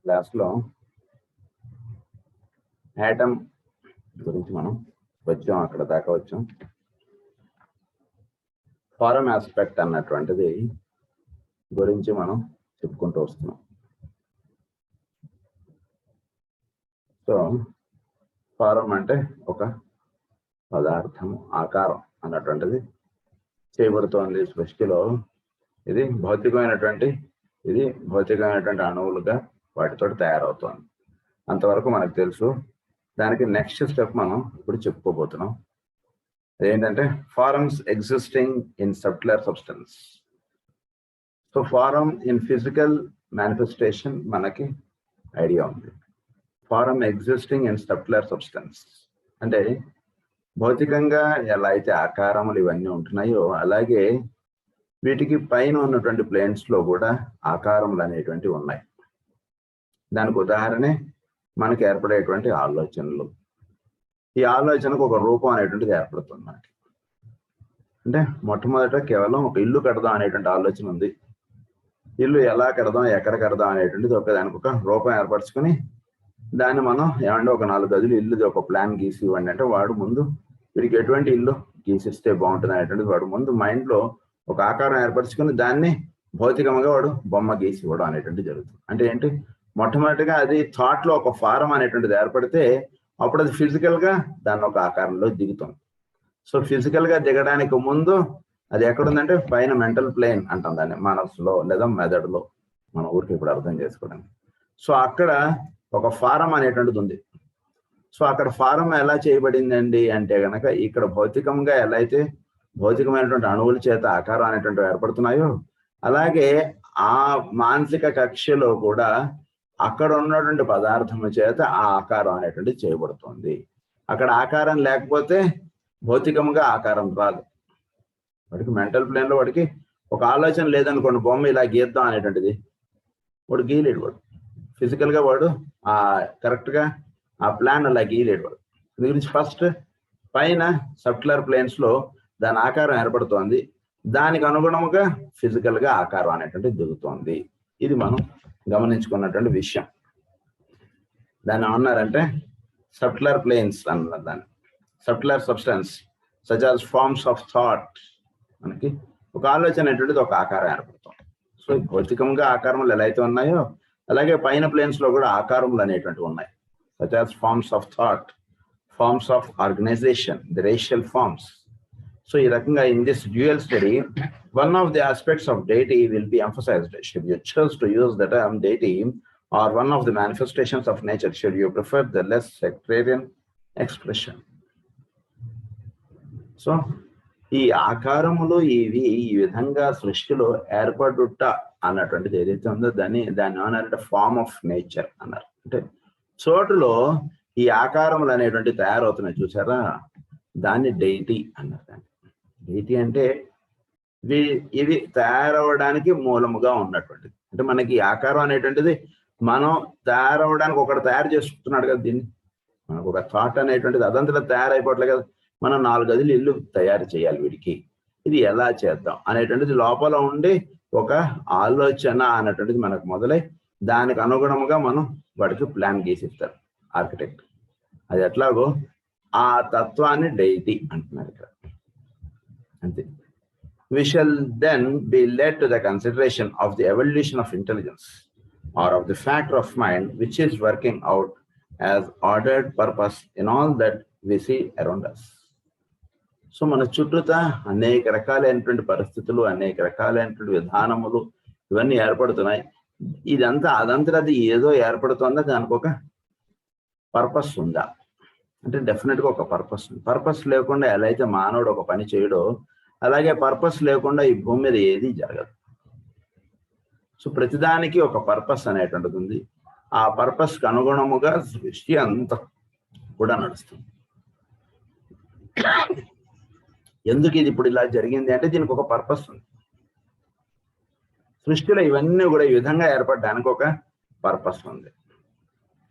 క్లాస్లో యాటమ్ గురించి మనం వచ్చాం, అక్కడ దాకా వచ్చాం. ఫారం ఆస్పెక్ట్ అన్నటువంటిది గురించి మనం చెప్పుకుంటూ వస్తున్నాం. సో ఫారం అంటే ఒక పదార్థం, ఆకారం అన్నటువంటిది చేయబడుతోంది సృష్టిలో. ఇది భౌతికమైనటువంటి అణువులుగా వాటితో తయారవుతోంది. అంతవరకు మనకు తెలుసు. దానికి నెక్స్ట్ స్టెప్ మనం ఇప్పుడు చెప్పుకోబోతున్నాం. అదేంటంటే forms existing in subtler substance. So form in physical manifestation మనకి ఐడియా ఉంది. Form existing in subtler substance అంటే భౌతికంగా ఎలా అయితే ఆకారములు ఇవన్నీ ఉంటున్నాయో అలాగే వీటికి పైన ఉన్నటువంటి ప్లేన్స్ లో కూడా ఆకారములు అనేటువంటివి ఉన్నాయి. దానికి ఉదాహరణే మనకి ఏర్పడేటువంటి ఆలోచనలు. ఈ ఆలోచనకు ఒక రూపం అనేటువంటిది ఏర్పడుతుంది మనకి. అంటే మొట్టమొదట కేవలం ఒక ఇల్లు కడదాం అనేటువంటి ఆలోచన ఉంది. ఇల్లు ఎలా కడదాం, ఎక్కడ కడదాం అనేటువంటిది దానికి ఒక రూపం ఏర్పరచుకొని దాన్ని మనం ఏమంటే ఒక 4 గదులు ఇల్లుది ఒక ప్లాన్ గీసి ఇవ్వండి అంటే వాడు ముందు వీడికి ఎటువంటి ఇల్లు గీసిస్తే బాగుంటుంది అనేటువంటిది వాడు ముందు మైండ్ లో ఒక ఆకారం ఏర్పరచుకుని దాన్ని భౌతికంగా వాడు బొమ్మ గీసి ఇవ్వడం అనేటువంటిది జరుగుతుంది. అంటే ఏంటి, మొట్టమొదటిగా అది థాట్ లో ఒక ఫారం అనేటువంటిది ఏర్పడితే అప్పుడు అది ఫిజికల్ గా దాన్ని ఒక ఆకారంలో దిగుతుంది. సో ఫిజికల్ గా దిగడానికి ముందు అది ఎక్కడుందంటే పైన మెంటల్ ప్లేన్ అంటాం దాన్ని, మనసులో లేదా మెదడులో, మన ఊరికి ఇప్పుడు అర్థం చేసుకోవడానికి. సో అక్కడ ఒక ఫారం అనేటువంటిది ఉంది. సో అక్కడ ఫారం ఎలా చేయబడిందండి అంటే గనక ఇక్కడ భౌతికంగా ఎలా అయితే భౌతికమైనటువంటి అణువుల చేత ఆకారం అనేటువంటివి ఏర్పడుతున్నాయో అలాగే ఆ మానసిక కక్షలో కూడా అక్కడ ఉన్నటువంటి పదార్థము చేత ఆ ఆకారం అనేటువంటిది చేయబడుతుంది. అక్కడ ఆకారం లేకపోతే భౌతికంగా ఆకారం రాదు. వాడికి మెంటల్ ప్లేన్ లో వాడికి ఒక ఆలోచన లేదనుకోండి, బొమ్మ ఇలా గీద్దాం అనేటువంటిది వాడు గీయలేడు. వాడు ఫిజికల్ గా వాడు ఆ కరెక్ట్ గా ఆ ప్లాన్ అలా గీయలేడు. వాడు దీని గురించి ఫస్ట్ పైన సబ్టిలర్ ప్లేన్స్ లో దాని ఆకారం ఏర్పడుతోంది, దానికి అనుగుణముగా ఫిజికల్ గా ఆకారం అనేటువంటిది దిగుతోంది. ఇది మనం గమనించుకున్నటువంటి విషయం. దాన్ని ఏమన్నారంటే సబ్టిలర్ ప్లేన్స్ అన్నారు. దాన్ని subtler substance such as forms of thought. మనకి ఒక ఆలోచన అనేటువంటిది ఒక ఆకారం ఏర్పడుతుంది. సో భౌతికంగా ఆకారములు ఎలా అయితే ఉన్నాయో అలాగే పైన ప్లేన్స్ లో కూడా ఆకారములు అనేటువంటివి ఉన్నాయి. Such as forms of thought, forms of organisation, the racial forms. So ఈ రకంగా in this dual study one of the aspects of deity will be emphasized. Should you choose to use the term deity or one of the manifestations of nature, should you prefer the less sectarian expression? So ఈ ఆకారములు ఇవి ఈ విధంగా సృష్టిలో ఏర్పడుట అన్నటువంటిది ఏదైతే ఉందో దాన్ని ఏమన్నారంటే ఫార్మ్ ఆఫ్ నేచర్ అన్నారు. అంటే చోటులో ఈ ఆకారములు అనేటువంటి తయారవుతున్నాయి చూసారా, దాన్ని డెయిటీ అన్నారు. దాన్ని డెయిటీ అంటే ఇవి తయారవడానికి మూలముగా ఉన్నటువంటిది. అంటే మనకి ఆకారం అనేటువంటిది మనం తయారవడానికి ఒకటి తయారు చేసుకుంటున్నాడు కదా. దీన్ని మనకు ఒక థాట్ అనేటువంటిది అదంతలో తయారైపోవట్లే కదా. మనం 4 గదులు ఇల్లు తయారు చేయాలి, వీడికి ఇది ఎలా చేద్దాం అనేటువంటిది లోపల ఉండి ఒక ఆలోచన అన్నటువంటిది మనకు మొదలై దానికి అనుగుణముగా మనం వాడికి ప్లాన్ గీసిస్తారు ఆర్కిటెక్ట్. అది ఎట్లాగో ఆ తత్వాన్ని డెయిటీ అంటున్నారు ఇక్కడ. అంతే. We shall then be led to the consideration of the evolution of intelligence or of the factor of mind which is working out as ordered purpose in all that we see around us. So మన చుట్టూతా అనేక రకాలైనటువంటి పరిస్థితులు, అనేక రకాలైనటువంటి విధానములు ఇవన్నీ ఏర్పడుతున్నాయి. ఇదంతా అదంతరది ఏదో ఏర్పడుతుందా, దానికి ఒక పర్పస్ ఉందా అంటే డెఫినెట్గా ఒక పర్పస్ ఉంది. పర్పస్ లేకుండా ఎలా అయితే మానవుడు ఒక పని చేయడో అలాగే పర్పస్ లేకుండా ఈ భూమి మీద ఏది జరగదు. సో ప్రతిదానికి ఒక పర్పస్ అనేటువంటిది ఉంది. ఆ పర్పస్కి అనుగుణముగా సృష్టి అంతా కూడా నడుస్తుంది. ఎందుకు ఇది ఇప్పుడు ఇలా జరిగింది అంటే దీనికి ఒక పర్పస్ ఉంది. సృష్టిలో ఇవన్నీ కూడా ఈ విధంగా ఏర్పడడానికి ఒక పర్పస్ ఉంది.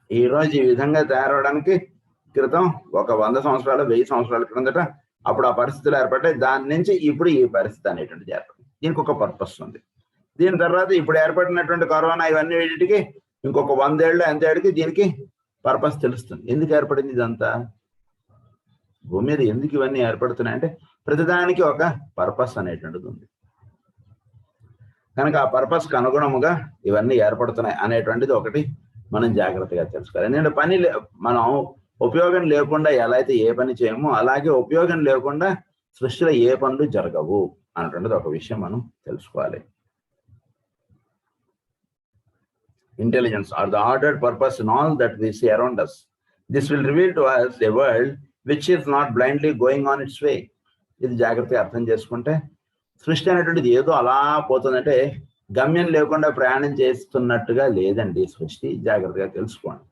ఈరోజు ఈ విధంగా తయారవడానికి క్రితం ఒక 100 సంవత్సరాలు 1000 సంవత్సరాల క్రిందట అప్పుడు ఆ పరిస్థితులు ఏర్పడ్డాయి. దాని నుంచి ఇప్పుడు ఈ పరిస్థితి అనేటువంటిది ఏర్పడింది. దీనికి ఒక పర్పస్ ఉంది. దీని తర్వాత ఇప్పుడు ఏర్పడినటువంటి కరోనా ఇవన్నీ వీటికి ఇంకొక 100 ఏళ్ళు ఎంత ఏడికి దీనికి పర్పస్ తెలుస్తుంది. ఎందుకు ఏర్పడింది ఇదంతా? భూమి మీద ఎందుకు ఇవన్నీ ఏర్పడుతున్నాయంటే ప్రతిదానికి ఒక పర్పస్ అనేటువంటిది ఉంది. కనుక ఆ పర్పస్కి అనుగుణముగా ఇవన్నీ ఏర్పడుతున్నాయి అనేటువంటిది ఒకటి మనం జాగ్రత్తగా తెలుసుకోవాలి. ఎందుకంటే మనం ఉపయోగం లేకుండా ఎలా అయితే ఏ పని చేయమో అలాగే ఉపయోగం లేకుండా సృష్టిలో ఏ పనులు జరగవు అనేటువంటిది ఒక విషయం మనం తెలుసుకోవాలి. Intelligence or the ordered purpose in all that we see around us. This will reveal to us a world which is not blindly going on its way. ఇది జాగ్రత్తగా అర్థం చేసుకుంటే సృష్టి అనేటువంటిది ఏదో అలా పోతుందంటే గమ్యం లేకుండా ప్రయాణం చేస్తున్నట్టుగా లేదండి సృష్టి. జాగ్రత్తగా తెలుసుకోండి.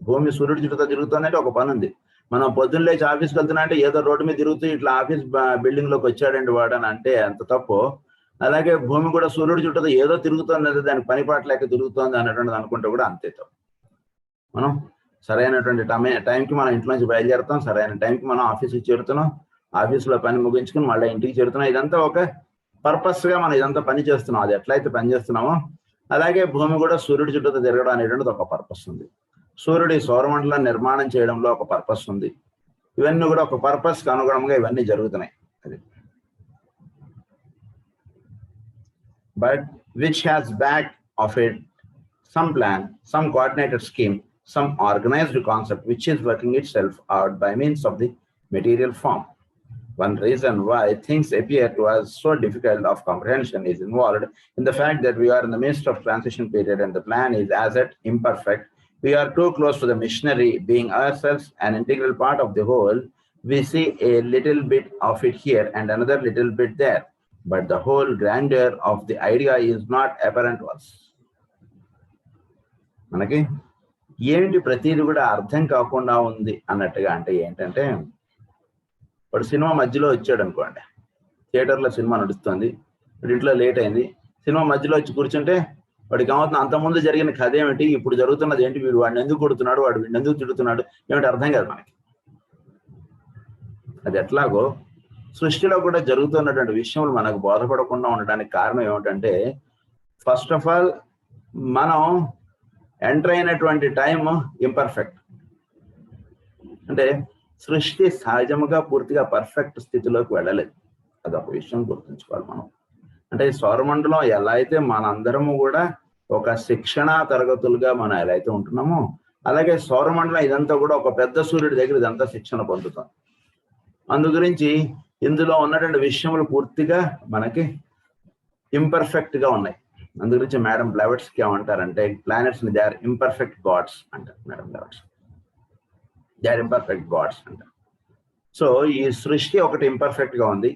భూమి సూర్యుడి చుట్టూ తిరుగుతుందంటే ఒక పని ఉంది. మనం పొద్దున్న లేచి ఆఫీస్కి వెళ్తున్నా అంటే ఏదో రోడ్డు మీద తిరుగుతూ ఇట్లా ఆఫీస్ బిల్డింగ్ లోకి వచ్చాడండి వాడని అంటే అంత తప్పు. అలాగే భూమి కూడా సూర్యుడి చుట్టూ ఏదో తిరుగుతుంది, దానికి పని పాట లేక తిరుగుతుంది అన్నటువంటిది అనుకుంటే కూడా అంతే తప్పు. మనం సరైనటువంటి టైంకి మనం ఇంట్లో నుంచి బయలుదేరుతాం, సరైన టైంకి మనం ఆఫీస్కి చేరుతున్నాం, ఆఫీసులో పని ముగించుకుని మళ్ళీ ఇంటికి చేరుతున్నాం. ఇదంతా ఒక పర్పస్ గా మనం ఇదంతా పని చేస్తున్నాం. అది ఎట్లయితే పని చేస్తున్నామో అలాగే భూమి కూడా సూర్యుడి చుట్టూ తిరగడం అనేటువంటిది ఒక పర్పస్ ఉంది. సూర్యుడి సౌరమండలం నిర్మాణం చేయడంలో ఒక పర్పస్ ఉంది. ఇవన్నీ కూడా ఒక పర్పస్ కి అనుగుణంగా ఇవన్నీ జరుగుతున్నాయి. అది but which has back of it some plan, some coordinated scheme, some organized concept which is working itself out by means of the material form. One reason why things appear to us so difficult of comprehension is involved in the fact that we are in the midst of transition period and the plan is as yet imperfect. We are too close to the machinery, being ourselves an integral part of the whole. We see a little bit of it here and another little bit there, but the whole grandeur of the idea is not apparent to us. మనకి ఏంటి ప్రతిదీ కూడా అర్థం కాకుండా ఉంది అన్నట్టుగా. అంటే ఏంటంటే వాడు సినిమా మధ్యలో వచ్చాడు అనుకోండి, థియేటర్లో సినిమా నడుస్తుంది, వాడి ఇంట్లో లేట్ అయింది, సినిమా మధ్యలో వచ్చి కూర్చుంటే వాడికి ఏమవుతుంది, అంతకుముందు జరిగిన కథ ఏమిటి, ఇప్పుడు జరుగుతున్నది ఏంటి, వీడు వాడిని ఎందుకు కొడుతున్నాడు, వాడు వీడిని ఎందుకు తిడుతున్నాడు ఏమిటి అర్థం కాదు మనకి. అది ఎట్లాగో సృష్టిలో కూడా జరుగుతున్నటువంటి విషయములు మనకు బోధపడకుండా ఉండడానికి కారణం ఏమిటంటే ఫస్ట్ ఆఫ్ ఆల్ మనం ఎంటర్ అయినటువంటి టైం ఇంపర్ఫెక్ట్. అంటే సృష్టి సహజముగా పూర్తిగా పర్ఫెక్ట్ స్థితిలోకి వెళ్ళలేదు. అదొక విషయం గుర్తుంచుకోవాలి మనం. అంటే సౌరమండలం ఎలా అయితే మనందరము కూడా ఒక శిక్షణా తరగతులుగా మనం ఎలా అయితే ఉంటున్నామో అలాగే సౌరమండలం ఇదంతా కూడా ఒక పెద్ద సూర్యుడి దగ్గర ఇదంతా శిక్షణ పొందుతాం. అందు గురించి ఇందులో ఉన్నటువంటి విషయములు పూర్తిగా మనకి ఇంపర్ఫెక్ట్ గా ఉన్నాయి. అందు గురించి మేడం బ్లెవెట్స్కి ఏమంటారంటే ప్లానెట్స్ ని దే ఆర్ ఇంపర్ఫెక్ట్ గాడ్స్ అంటారు. Madam Blavatsky they are imperfect gods అంటారు. సో ఈ సృష్టి ఒకటి ఇంపర్ఫెక్ట్ గా ఉంది.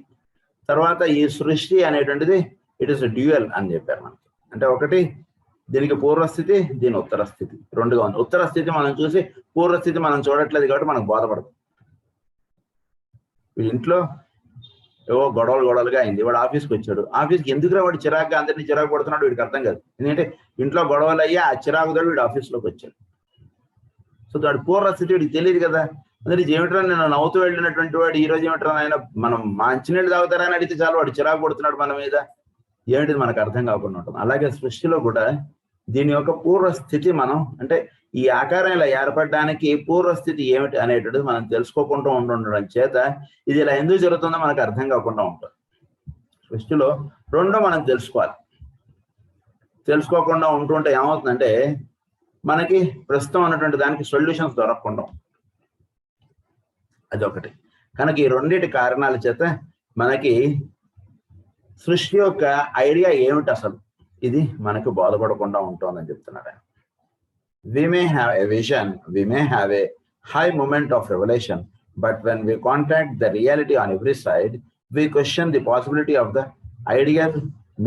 తర్వాత ఈ సృష్టి అనేటువంటిది ఇట్ ఈస్ డ్యూయల్ అని చెప్పారు మనకి. అంటే ఒకటి దీనికి పూర్వస్థితి, దీని ఉత్తర స్థితి రెండుగా ఉంది. ఉత్తర స్థితి మనం చూసి పూర్వస్థితి మనం చూడట్లేదు కాబట్టి మనకు బోధపడదు. ఇంట్లో ఏవో గొడవలుగా అయింది, వాడు ఆఫీస్కి వచ్చాడు, ఆఫీస్కి ఎందుకురా వాడు చిరాకుగా అందరినీ చిరాకు పడుతున్నాడు వీడికి అర్థం కాదు. ఎందుకంటే ఇంట్లో గొడవలు అయ్యి ఆ చిరాకుతో వీడు ఆఫీస్లోకి వచ్చాడు. సో వాడి పూర్వస్థితి వీడికి తెలియదు కదా. అందరి ఏమిట్రా నేను నవ్వుతూ వెళ్ళినటువంటి వాడు ఈ రోజు ఏమిట్రా ఆయన మనం మంచినీళ్ళు తాగుతారని అడిగితే చాలు వాడు చిరాకు పడుతున్నాడు మన మీద, ఏమిటిది మనకు అర్థం కాకుండా ఉంటుంది. అలాగే సృష్టిలో కూడా దీని యొక్క పూర్వస్థితి మనం అంటే ఈ ఆకారం ఇలా ఏర్పడడానికి పూర్వస్థితి ఏమిటి అనేటువంటిది మనం తెలుసుకోకుండా ఉండడం చేత ఇది ఇలా ఎందుకు జరుగుతుందో మనకు అర్థం కాకుండా ఉంటుంది. సృష్టిలో రెండో మనం తెలుసుకోవాలి. తెలుసుకోకుండా ఉంటుంటే ఏమవుతుందంటే మనకి ప్రస్తుతం ఉన్నటువంటి దానికి సొల్యూషన్స్ దొరకకుండా, అదొకటి. కనుక ఈ రెండింటి కారణాల చేత మనకి సృష్టి యొక్క ఐడియా ఏమిటి అసలు ఇది మనకు బోధపడకుండా ఉంటుందని చెప్తున్నారు ఆయన. We may have a vision, we may have a high moment of revelation, but when we contact the reality on every side, we question the possibility of the ideal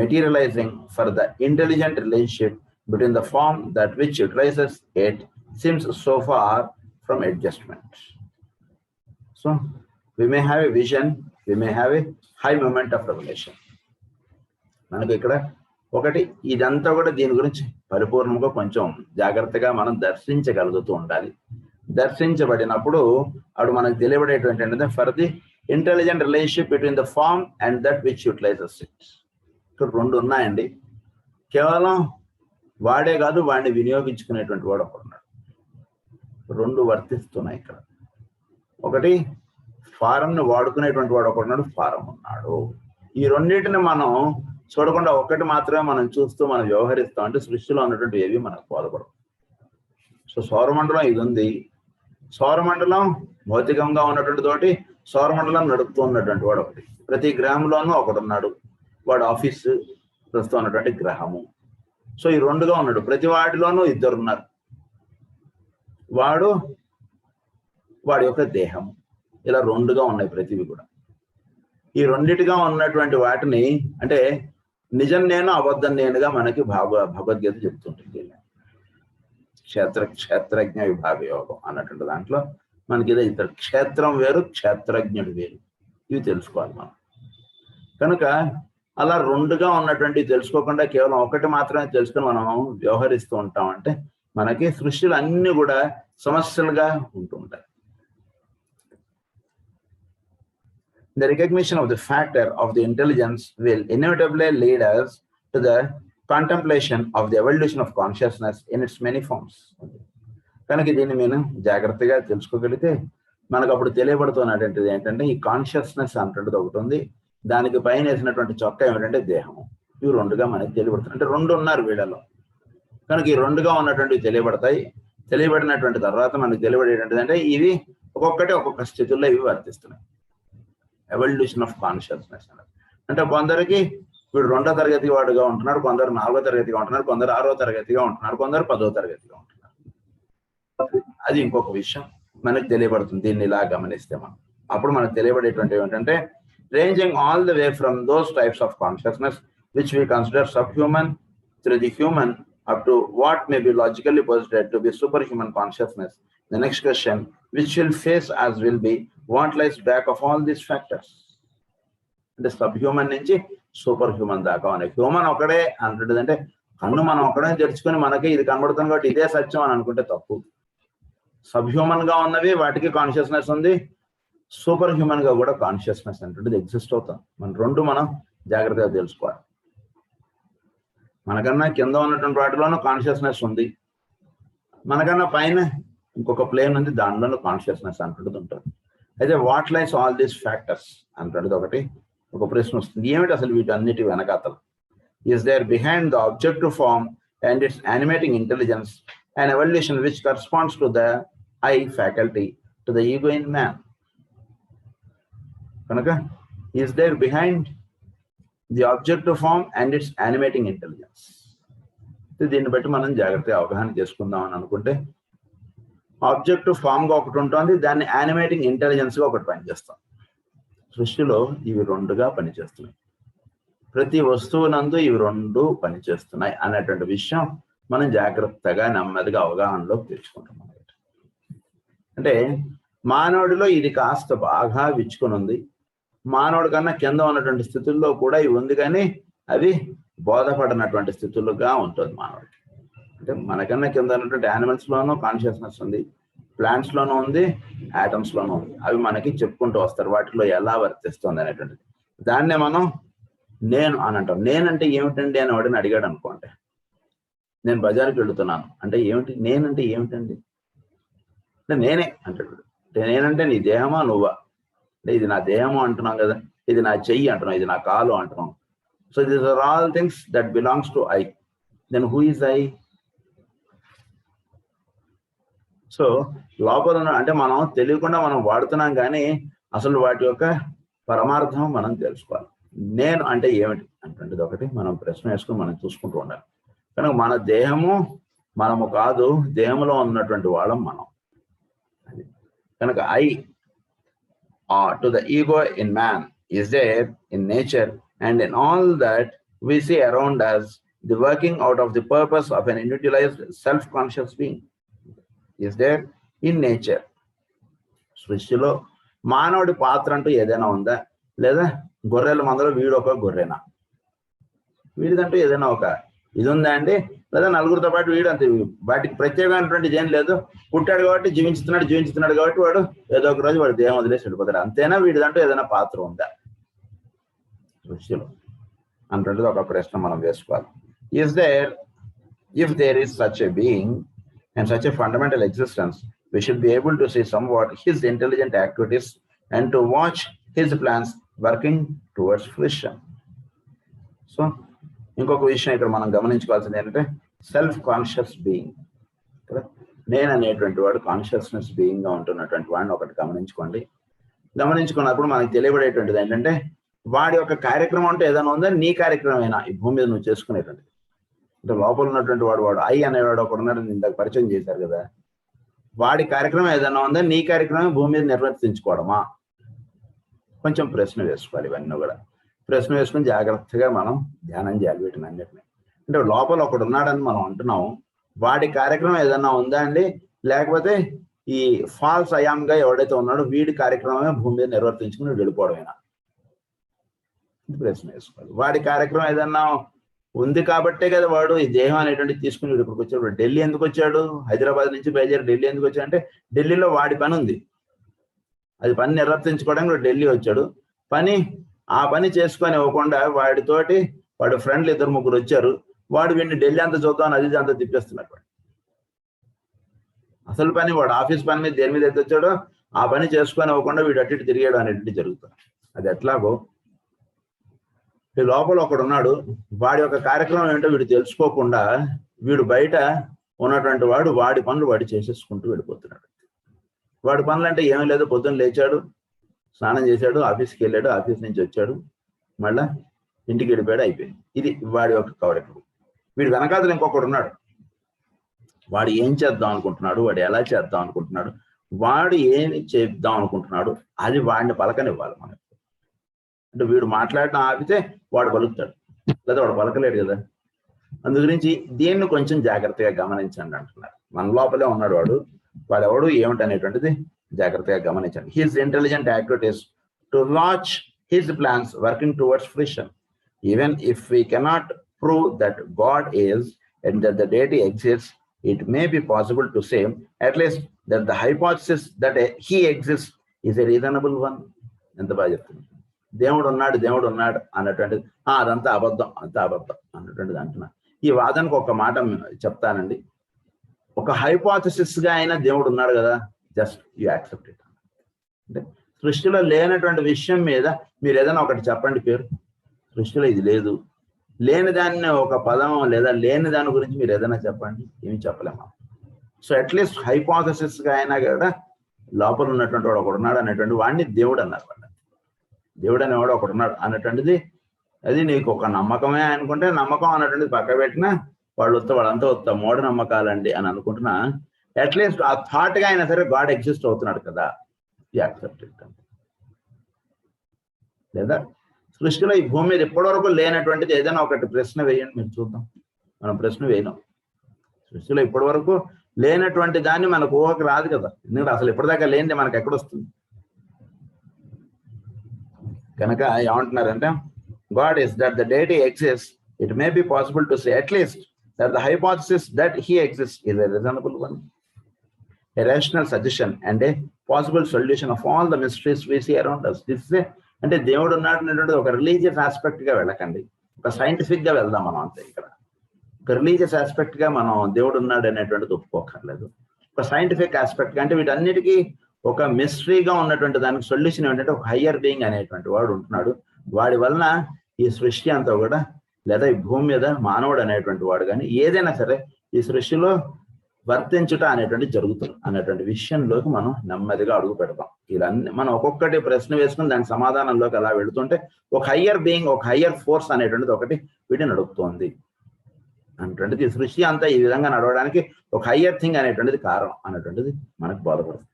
materializing for the intelligent relationship between the form that which utilizes it seems so far from adjustment. So, we may have a vision, we may have a high moment of revelation. మనకు ఇక్కడ ఒకటి ఇదంతా కూడా దీని గురించి పరిపూర్ణంగా కొంచెం జాగ్రత్తగా మనం దర్శించగలుగుతూ ఉండాలి. దర్శించబడినప్పుడు అప్పుడు మనకు తెలియబడేటువంటి ఏంటంటే for the intelligent relationship between the form and that which utilises it. ఇక్కడ రెండు ఉన్నాయండి. కేవలం వాడే కాదు, వాడిని వినియోగించుకునేటువంటి వాడు ఒకడున్నాడు. రెండు వర్తిస్తున్నాయి ఇక్కడ. ఒకటి ఫారంని వాడుకునేటువంటి వాడు ఒకడున్నాడు, ఫారం ఉన్నాడు. ఈ రెండింటిని మనం చూడకుండా ఒక్కటి మాత్రమే మనం చూస్తూ మనం వ్యవహరిస్తాం అంటే సృష్టిలో ఉన్నటువంటి ఏవి మనకు బోధపడవు. సో సౌరమండలం ఇది ఉంది. సౌరమండలం భౌతికంగా ఉన్నటువంటి తోటి సౌరమండలం నడుపుతూ ఉన్నటువంటి వాడు ఒకటి. ప్రతి గ్రహంలోనూ ఒకడున్నాడు, వాడు ఆఫీసు ప్రస్తుతం ఉన్నటువంటి గ్రహము. సో ఈ రెండుగా ఉన్నాడు. ప్రతి వాటిలోనూ ఇద్దరు ఉన్నారు. వాడి యొక్క దేహము. ఇలా రెండుగా ఉన్నాయి ప్రతివి కూడా. ఈ రెండిటిగా ఉన్నటువంటి వాటిని అంటే నిజం నేను అబద్ధం నేనుగా మనకి భగవద్గీత చెప్తుంటుంది. క్షేత్రజ్ఞ విభాగ యోగం అన్నటువంటి దాంట్లో మనకి ఇదే ఇద్దరు, క్షేత్రం వేరు క్షేత్రజ్ఞుడు వేరు. ఇవి తెలుసుకోవాలి మనం. కనుక అలా రెండుగా ఉన్నటువంటి తెలుసుకోకుండా కేవలం ఒకటి మాత్రమే తెలుసుకుని మనం వ్యవహరిస్తూ ఉంటాం అంటే మనకి సృష్టిలు అన్ని కూడా సమస్యలుగా ఉంటూ ఉంటాయి. The recognition of the factor of the intelligence will inevitably lead us to the contemplation of the evolution of consciousness in its many forms. కనుక దీన్ని నేను జాగ్రత్తగా తెలుసుకోగలిగితే మనకు అప్పుడు తెలియబడుతున్నటువంటిది ఏంటంటే ఈ కాన్షియస్నెస్ అంటున్నది ఒకటి ఉంది, దానికి పైన వేసినటువంటి చొక్కా ఏమిటంటే దేహము. ఇవి రెండుగా మనకి తెలియబడుతుంది. అంటే రెండు ఉన్నారు వీళ్ళలో. కనుక ఈ రెండుగా ఉన్నటువంటివి తెలియబడతాయి. తెలియబడినటువంటి తర్వాత మనకు తెలియబడేటువంటిది అంటే ఇవి ఒక్కొక్కటి ఒక్కొక్క స్థితుల్లో ఇవి వర్తిస్తున్నాయి. ఎవల్యూషన్ ఆఫ్ కాన్షియస్నెస్ అంటే కొందరికి వీడు 2వ తరగతి వాడుగా ఉంటున్నాడు, కొందరు 4వ తరగతిగా ఉంటున్నారు, కొందరు 6వ తరగతిగా ఉంటున్నారు, కొందరు 10వ తరగతిగా ఉంటున్నారు. అది ఇంకొక విషయం మనకు తెలియబడుతుంది. దీన్ని ఇలా గమనిస్తే మనం అప్పుడు మనకు తెలియబడేటువంటి ఏంటంటే ranging all the way from those types of consciousness which we consider subhuman through the human up to what may be logically posited to be superhuman consciousness. The next question which we'll face as will be what lies back of all these factors. అంటే సబ్హ్యూమన్ నుంచి super human దాకా ఉన్నాయి. Human ఒకడే అంటుంది అంటే కన్ను మనం ఒకడే తెరుచుకొని మనకి ఇది కనబడుతుంది కాబట్టి ఇదే సత్యం అని అనుకుంటే తప్పు. సబ్హ్యూమన్ గా ఉన్నవి వాటికి కాన్షియస్నెస్ ఉంది, సూపర్ హ్యూమన్ గా కూడా కాన్షియస్నెస్ అంటుండేది ఎగ్జిస్ట్ అవుతాం. మనం జాగ్రత్తగా తెలుసుకోవాలి. మనకన్నా కింద ఉన్నటువంటి వాటిలోనూ కాన్షియస్నెస్ ఉంది, మనకన్నా పైన ఇంకొక ప్లేన్ ఉంది, దానిలోనూ కాన్షియస్నెస్ అంటుండేది ఉంటుంది. అయితే what lies all these factors అంటుండేది ఒక ప్రశ్న వస్తుంది. ఏమిటి అసలు వీటన్నిటి వెనకాతలు? Is there behind the objective form and its animating intelligence and evolution which corresponds to the I faculty to the ego in man. కనుక is there behind the objective form and its animating intelligence. దీన్ని బట్టి మనం జాగ్రత్తగా అవగాహన చేసుకుందాం అని అనుకుంటే objective form గా ఒకటి ఉంటుంది, దాన్ని యానిమేటింగ్ ఇంటెలిజెన్స్ గా ఒకటి పనిచేస్తాం. సృష్టిలో ఇవి రెండుగా పనిచేస్తున్నాయి. ప్రతి వస్తువునందు ఇవి రెండు పనిచేస్తున్నాయి అనేటువంటి విషయం మనం జాగ్రత్తగా నెమ్మదిగా అవగాహనలోకి తెచ్చుకుంటాం. అంటే మానవుడిలో ఇది కాస్త బాగా విచ్చుకొని ఉంది, మానవుడి కన్నా కింద ఉన్నటువంటి స్థితుల్లో కూడా ఇవి ఉంది, కానీ అవి బోధపడినటువంటి స్థితులుగా ఉంటుంది మానవుడికి. అంటే మనకన్నా కింద ఉన్నటువంటి యానిమల్స్ లోనూ కాన్షియస్నెస్ ఉంది, ప్లాంట్స్ లోనూ ఉంది, ఆటమ్స్ లోనూ ఉంది. అవి మనకి చెప్పుకుంటూ వస్తారు వాటిలో ఎలా వర్తిస్తుంది అనేటువంటిది. దాన్నే మనం నేను అని అంటాం. నేనంటే ఏమిటండి అని వాడిని అడిగాడు అనుకోండి, నేను బజార్కి వెళుతున్నాను అంటే ఏమిటి, నేనంటే ఏమిటండి అంటే నేనే అంటాడు. అంటే నేనంటే నీ దేహమా నువ్వా అంటే ఇది నా దేహము అంటున్నాం కదా, ఇది నా చెయ్యి అంటున్నాం, ఇది నా కాలు అంటున్నాం. So these are all things that belongs to I. Then who is I? So లోపల అంటే మనం తెలియకుండా మనం వాడుతున్నాం, కానీ అసలు వాటి యొక్క పరమార్థం మనం తెలుసుకోవాలి. నేను అంటే ఏమిటి అంటే ఒకటి మనం ప్రశ్న వేసుకుని మనం చూసుకుంటూ ఉండాలి. కనుక మన దేహము మనము కాదు, దేహంలో ఉన్నటువంటి వాళ్ళం మనం. కనుక I to the ego in man is there in nature and in all that we see around us the working out of the purpose of an individualized self-conscious being is there in nature. సృష్టిలో మానవుడి పాత్ర అంటూ ఏదైనా ఉందా? లేదా గొర్రెల మందలో వీడు ఒక గొర్రెనా? వీడిదంటూ ఏదైనా ఒక ఇది ఉందా అండి? లేదా నలుగురితో పాటు వీడు అంతే, వాటికి ప్రత్యేకమైనటువంటి ఏం లేదు. పుట్టాడు కాబట్టి జీవించుతున్నాడు కాబట్టి వాడు ఏదో ఒక రోజు వాడు దేహం వదిలేసి వెళ్ళిపోతాడు, అంతేనా? వీడిదంటూ ఏదైనా పాత్ర ఉందా సృష్టిలో అంటుండేది ఒక ప్రశ్న మనం వేసుకోవాలి. Is there If there is such a being and such a fundamental existence, we should be able to see somewhat his intelligent activities and to watch his plans working towards fruition. So ఇంకొక విషయం ఇక్కడ మనం గమనించుకోవాల్సింది ఏంటంటే self conscious being. కదా, నేను అనేటువంటి వాడు consciousness being గా ఉంటున్నటువంటి వాడిని ఒకటి గమనించుకోండి. గమనించుకున్నప్పుడు మనకి తెలియబడేటువంటిది ఏంటంటే వాడి యొక్క కార్యక్రమం అంటే ఏదైనా ఉందా, నీ కార్యక్రమమైనా ఈ భూమి మీద నువ్వు చేసుకునేటువంటిది. అంటే లోపల ఉన్నటువంటి వాడు ఐ అనేవాడు ఒకడు ఉన్నాడు, ఇందాక పరిచయం చేశారు కదా, వాడి కార్యక్రమం ఏదైనా ఉందా, నీ కార్యక్రమం భూమి మీద నిర్వర్తించుకోవడమా? కొంచెం ప్రశ్న వేసుకోవాలి. ఇవన్నీ కూడా ప్రశ్న వేసుకుని జాగ్రత్తగా మనం ధ్యానం చేయాలి వీటిని అన్నిటిని. అంటే లోపల ఒకడు ఉన్నాడని మనం అంటున్నాము, వాడి కార్యక్రమం ఏదన్నా ఉందా అండి, లేకపోతే ఈ ఫాల్స్ అయామ్గా ఎవడైతే ఉన్నాడో వీడి కార్యక్రమమే భూమి మీద నిర్వర్తించుకుని వెళ్ళిపోవడమేనా? ప్రశ్న వేసుకోవాలి. వాడి కార్యక్రమం ఏదన్నా ఉంది కాబట్టే కదా వాడు ఈ దేహం అనేటువంటిది తీసుకుని వీడు ఇక్కడికి వచ్చాడు. ఢిల్లీ ఎందుకు వచ్చాడు? హైదరాబాద్ నుంచి బయలుదేరి ఢిల్లీ ఎందుకు వచ్చాడు అంటే ఢిల్లీలో వాడి పని ఉంది, అది పని నిర్వర్తించుకోవడానికి ఢిల్లీ వచ్చాడు. ఆ పని చేసుకొని ఇవ్వకుండా వాడితోటి వాడు ఫ్రెండ్లు 2-3 వచ్చారు, వాడు వీడిని ఢిల్లీ అంతా చూద్దాం అది అంతా తిప్పేస్తున్నాడు. వాడు అసలు పని వాడు ఆఫీస్ పని మీద దేని మీద అయితే వచ్చాడో ఆ పని చేసుకొని ఇవ్వకుండా వీడు అటు ఇటు తిరిగాడు అనేటువంటి జరుగుతుంది. అది ఎట్లాగో ఈ లోపల ఒకడు ఉన్నాడు, వాడి యొక్క కార్యక్రమం ఏంటో వీడు తెలుసుకోకుండా వీడు బయట ఉన్నటువంటి వాడు వాడి పనులు వాడు చేసేసుకుంటూ వెళ్ళిపోతున్నాడు. వాడి పనులు అంటే ఏమీ లేదు, పొద్దున్న లేచాడు, స్నానం చేశాడు, ఆఫీస్కి వెళ్ళాడు, ఆఫీస్ నుంచి వచ్చాడు, మళ్ళా ఇంటికి వెళ్ళిపోయాడు, అయిపోయింది. ఇది వాడి యొక్క కార్యక్రమం. వీడు వెనకాతలు ఇంకొకడు ఉన్నాడు, వాడు ఏం చేద్దాం అనుకుంటున్నాడు, వాడు ఎలా చేద్దాం అనుకుంటున్నాడు, వాడు ఏమి చేద్దాం అనుకుంటున్నాడు అది వాడిని పలకనివ్వాలి మనకు. అంటే వీడు మాట్లాడటం ఆపితే వాడు పలుకుతాడు, లేదా వాడు పలకలేడు కదా. అందు గురించి దీన్ని కొంచెం జాగ్రత్తగా గమనించండి అంటున్నారు. మన లోపలే ఉన్నాడు వాడెవడు ఏమిటనేటువంటిది జాగ్రత్తగా గమనించండి. His intelligent activities to watch his plans working towards fruition. Even if we cannot prove that God is and that the deity exists, it may be possible to say at least that the hypothesis that he exists is a reasonable one. ఎంత బాగా చెప్తుంది. దేవుడు ఉన్నాడు అన్నటువంటిది అదంతా అబద్ధం అన్నటువంటిది అంటున్నా. ఈ వాదనకు ఒక మాట చెప్తానండి. ఒక హైపోథసిస్ గా అయినా దేవుడు ఉన్నాడు కదా, జస్ట్ యూ యాక్సెప్ట్ ఇట్. అంటే సృష్టిలో లేనటువంటి విషయం మీద మీరు ఏదైనా ఒకటి చెప్పండి పేరు, సృష్టిలో ఇది లేదు, లేని దాన్ని ఒక పదం లేదా లేని దాని గురించి మీరు ఏదైనా చెప్పండి, ఏమి చెప్పలేము. సో అట్లీస్ట్ హైపోథసిస్ గా అయినా కూడా లోపల ఉన్నటువంటి వాడు ఒకడు ఉన్నాడు అనేటువంటి వాడిని దేవుడు అన్నారు. దేవుడు అనేవాడు ఒకడు ఉన్నాడు అన్నటువంటిది అది నీకు ఒక నమ్మకమే అనుకుంటే నమ్మకం అన్నటువంటిది పక్క పెట్టినా వాళ్ళంతా వస్తా మూఢ నమ్మకాలండి అని అనుకుంటున్నా, అట్లీస్ట్ ఆ థాట్ గా అయినా సరే గాడ్ ఎగ్జిస్ట్ అవుతున్నాడు కదా, యాక్సెప్ట్ ఇట్. లేదా సృష్టిలో ఈ భూమి మీద ఇప్పటివరకు లేనటువంటిది ఏదైనా ఒకటి ప్రశ్న వేయండి, మీరు చూద్దాం. మనం ప్రశ్న వేయను. సృష్టిలో ఇప్పటి వరకు లేనటువంటి దాన్ని మనకు ఊహకు రాదు కదా, ఎందుకంటే అసలు ఇప్పటిదాకా లేనిది మనకు ఎక్కడొస్తుంది. కనుక ఏమంటున్నారంటే God is that the deity exists, it may be possible to say at least that the hypothesis that he exists is a reasonable one, a rational suggestion and a possible solution of all the mysteries we see around us. This is అంటే దేవుడు ఉన్నాడు అనేటువంటి ఒక religious aspect గా వెళ్ళకండి, ఒక scientific గా వెళ్దాం మనం అంతే. ఇక్కడ ఒక రిలీజియస్ ఆస్పెక్ట్ గా మనం దేవుడు ఉన్నాడు అనేటువంటిది ఒప్పుకోకర్లేదు. ఒక సైంటిఫిక్ ఆస్పెక్ట్ గా అంటే వీటన్నిటికీ ఒక మిస్టరీగా ఉన్నటువంటి దానికి సొల్యూషన్ ఏంటంటే ఒక హయ్యర్ బీయింగ్ అనేటువంటి వాడు ఉంటున్నాడు, వాడి వలన ఈ సృష్టి అంతా కూడా లేదా ఈ భూమి మీద మానవుడు అనేటువంటి వాడు కానీ ఏదైనా సరే ఈ సృష్టిలో వర్తించుట అనేటువంటి జరుగుతుంది అనేటువంటి విషయంలోకి మనం నెమ్మదిగా అడుగు పెడతాం. ఇవన్నీ మనం ఒక్కొక్కటి ప్రశ్న వేసుకుని దాని సమాధానంలోకి అలా వెళుతుంటే ఒక హయ్యర్ బీయింగ్, ఒక హయ్యర్ ఫోర్స్ అనేటువంటిది ఒకటి వీటిని నడుపుతోంది అనేటువంటిది. ఈ సృష్టి అంతా ఈ విధంగా నడవడానికి ఒక హయ్యర్ థింగ్ అనేటువంటిది కారణం అనేటువంటిది మనకు బోధపడుతుంది.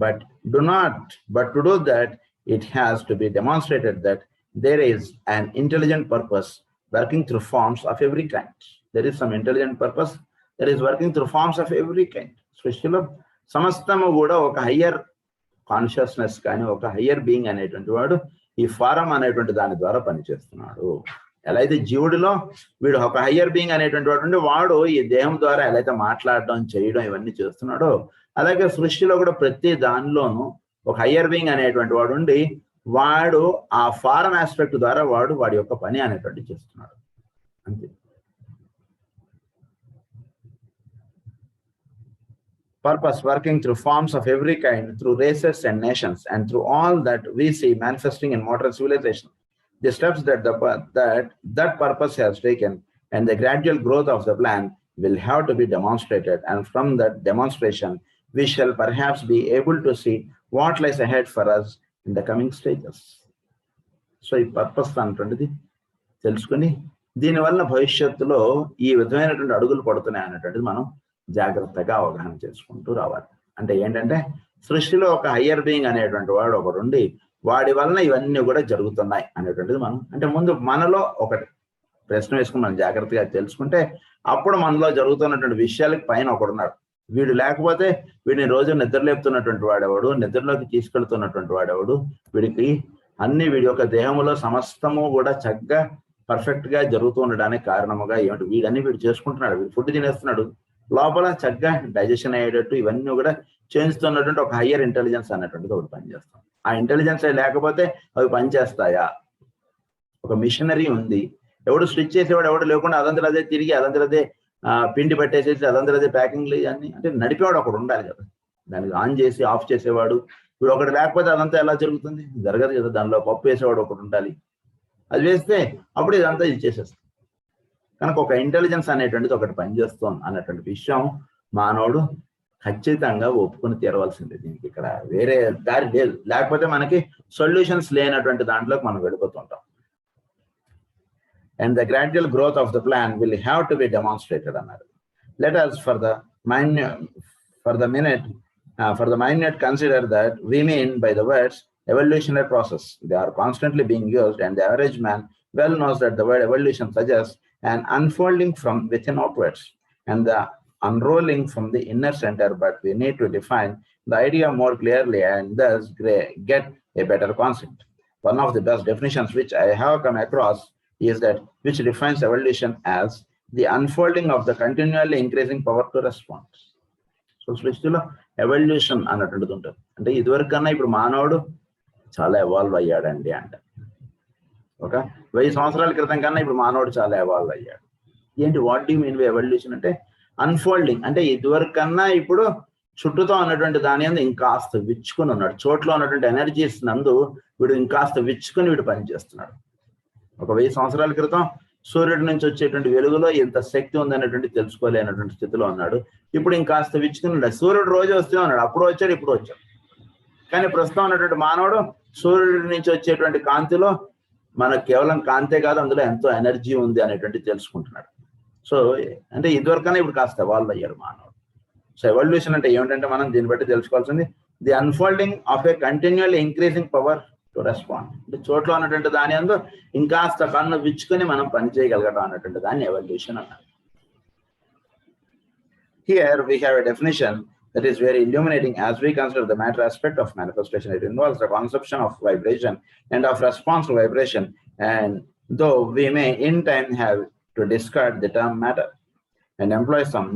But to do that, it has to be demonstrated that there is an intelligent purpose working through forms of every kind. There is some intelligent purpose that is working through forms of every kind. సృష్టిలో సమస్తము కూడా ఒక higher consciousness కానీ ఒక higher being అనేటువంటి వాడు ఈ form అనేటువంటి దాని ద్వారా పనిచేస్తున్నాడు. ఎలా అయితే జీవుడిలో వీడు ఒక హయ్యర్ బీయింగ్ అనేటువంటి వాడు వాడు ఈ దేహం ద్వారా ఎలా అయితే మాట్లాడడం చేయడం ఇవన్నీ చేస్తున్నాడో, అలాగే సృష్టిలో కూడా ప్రతి దానిలోనూ ఒక హయ్యర్ బీయింగ్ అనేటువంటి వాడు ఉండి వాడు ఆ ఫారం ఆస్పెక్ట్ ద్వారా వాడి యొక్క పని అనేటువంటి చేస్తున్నాడు అంతే. purpose working through forms of every kind, through races and nations, and through all that we see manifesting in modern civilization. The steps that that purpose has taken and the gradual growth of the plan will have to be demonstrated, and from that demonstration, we shall perhaps be able to see what lies ahead for us in the coming stages. So ఈ purpose అనేటువంటిది తెలుసుకుని దీనివల్ల భవిష్యత్తులో ఈ విధమైనటువంటి అడుగులు పడుతున్నాయి అనేటువంటిది మనం జాగ్రత్తగా అవగాహన చేసుకుంటూ రావాలి. అంటే ఏంటంటే సృష్టిలో ఒక హయ్యర్ బీయింగ్ అనేటువంటి వాడు ఒకడు ఉండి వాడి వలన ఇవన్నీ కూడా జరుగుతున్నాయి అనేటువంటిది మనం అంటే ముందు మనలో ఒకటి ప్రశ్న వేసుకుని మనం జాగ్రత్తగా తెలుసుకుంటే అప్పుడు మనలో జరుగుతున్నటువంటి విషయాలకు పైన ఒకడున్నాడు. వీడు లేకపోతే వీడిని రోజు నిద్రలేపుతున్నటువంటి వాడెవడు, నిద్రలోకి తీసుకెళ్తున్నటువంటి వాడెవడు, వీడికి వీడి యొక్క దేహంలో సమస్తము కూడా చక్కగా పర్ఫెక్ట్ గా జరుగుతూ ఉండడానికి కారణముగా ఏమిటి, వీడు చేసుకుంటున్నాడు, వీడు ఫుడ్ తినేస్తున్నాడు, లోపల చక్కగా డైజెషన్ అయ్యేటట్టు ఇవన్నీ కూడా చేస్తున్నటువంటి ఒక హయ్యర్ ఇంటెలిజెన్స్ అనేటువంటిది ఒకటి పనిచేస్తాం. ఆ ఇంటెలిజెన్స్ లేకపోతే అవి పనిచేస్తాయా? ఒక మిషనరీ ఉంది, ఎవడు స్విచ్ చేసేవాడు ఎవడు లేకుండా అదంతా అదే తిరిగి అదంతా అదే పిండి పట్టేసేసి అదంతా అదే ప్యాకింగ్లు అన్ని అంటే నడిపేవాడు ఒకడు ఉండాలి కదా, దానికి ఆన్ చేసి ఆఫ్ చేసేవాడు. ఇప్పుడు ఒకటి లేకపోతే అదంతా ఎలా జరుగుతుంది? జరగదు కదా. దానిలో పప్పు వేసేవాడు ఒకటి ఉండాలి, అది వేస్తే అప్పుడు ఇదంతా ఇది చేసేస్తుంది. కనుక ఒక ఇంటెలిజెన్స్ అనేటువంటిది ఒకటి పనిచేస్తుంది అన్నటువంటి విషయం మానవుడు ఖచ్చితంగా ఒప్పుకొని తీరవలసిందే. దీనికి ఇక్కడ వేరే దారి లేదు, లేకపోతే మనకి సొల్యూషన్స్ లేనటువంటి దాంట్లోకి మనం వెళ్ళిపోతుంటాం. And the gradual growth of the plan will have to be demonstrated అన్నారు. Let us for the minute consider that we mean by the words evolutionary process. They are constantly being used, and the average man well knows that the word evolution suggests an unfolding from within outwards and the unrolling from the inner center, but we need to define the idea more clearly and thus get a better concept. One of the best definitions which I have come across is that which defines evolution as the unfolding of the continually increasing power to respond. So సృష్టిలో evolution అన్నటువంటిది ఉంటుంది. అంటే ఇదివరకు కన్నా ఇప్పుడు మానవుడు చాలా evolve అయ్యాడండి అంట. ఒక 1000 సంవత్సరాల క్రితం కన్నా ఇప్పుడు మానవుడు చాలా ఎవాల్వ్ అయ్యాడు. ఏంటి what do mean by evolution అంటే అన్ఫోల్డింగ్, అంటే ఇదివరకు కన్నా ఇప్పుడు చుట్టూతో ఉన్నటువంటి దాని అందు ఇంకాస్త విచ్చుకుని ఉన్నాడు. చోట్లో ఉన్నటువంటి ఎనర్జీస్ నందు వీడు ఇంకాస్త విచ్చుకుని వీడు పనిచేస్తున్నాడు. ఒక 1000 సంవత్సరాల క్రితం సూర్యుడి నుంచి వచ్చేటువంటి వెలుగులో ఎంత శక్తి ఉందనేటువంటి తెలుసుకోలేనటువంటి స్థితిలో ఉన్నాడు. ఇప్పుడు ఇంకాస్త విచ్చుకుని ఉన్నాడు. సూర్యుడు రోజు వస్తూ ఉన్నాడు, అప్పుడు వచ్చాడు ఇప్పుడు వచ్చాడు. కానీ ప్రస్తుతం ఉన్నటువంటి మానవుడు సూర్యుడి నుంచి వచ్చేటువంటి కాంతిలో మనకు కేవలం కాంతే కాదు, అందులో ఎంతో ఎనర్జీ ఉంది అనేటువంటి తెలుసుకుంటున్నాడు. సో అంటే ఇదివరకన్నా ఇప్పుడు కాస్త ఎవాల్వ్ అయ్యాడు మానవుడు. సో ఎవల్యూషన్ అంటే ఏమిటంటే మనం దీన్ని బట్టి తెలుసుకోవాల్సింది the unfolding of a continually increasing power to respond. అంటే చోట్ల ఉన్నటువంటి దాని అందు ఇంకాస్త కన్ను విచ్చుకొని మనం పని చేయగలగడం అన్నటువంటి దాన్ని ఎవల్యూషన్ అన్నారు. Here we have a definition that is very illuminating as we consider the matter aspect of manifestation. It involves the conception of vibration and of response to vibration, and though we may in time have to discard the term matter and employ some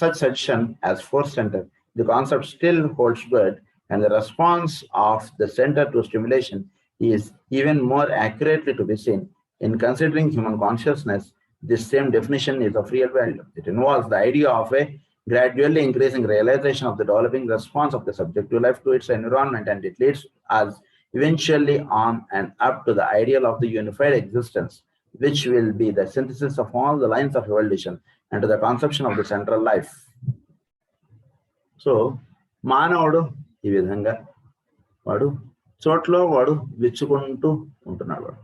such suggestion as force center, the concept still holds good, and the response of the center to stimulation is even more accurately to be seen. In considering human consciousness, this same definition is of real value. It involves the idea of a gradually increasing realization of the developing response of the subjective life to its environment, and it leads us eventually on and up to the ideal of the unified existence, which will be the synthesis of all the lines of evolution and to the conception of the central life. So, మానవుడు ఈ విధంగా వాడు చోట్లో వాడు విచ్చుకుంటూ ఉంటున్నాడు. వాడు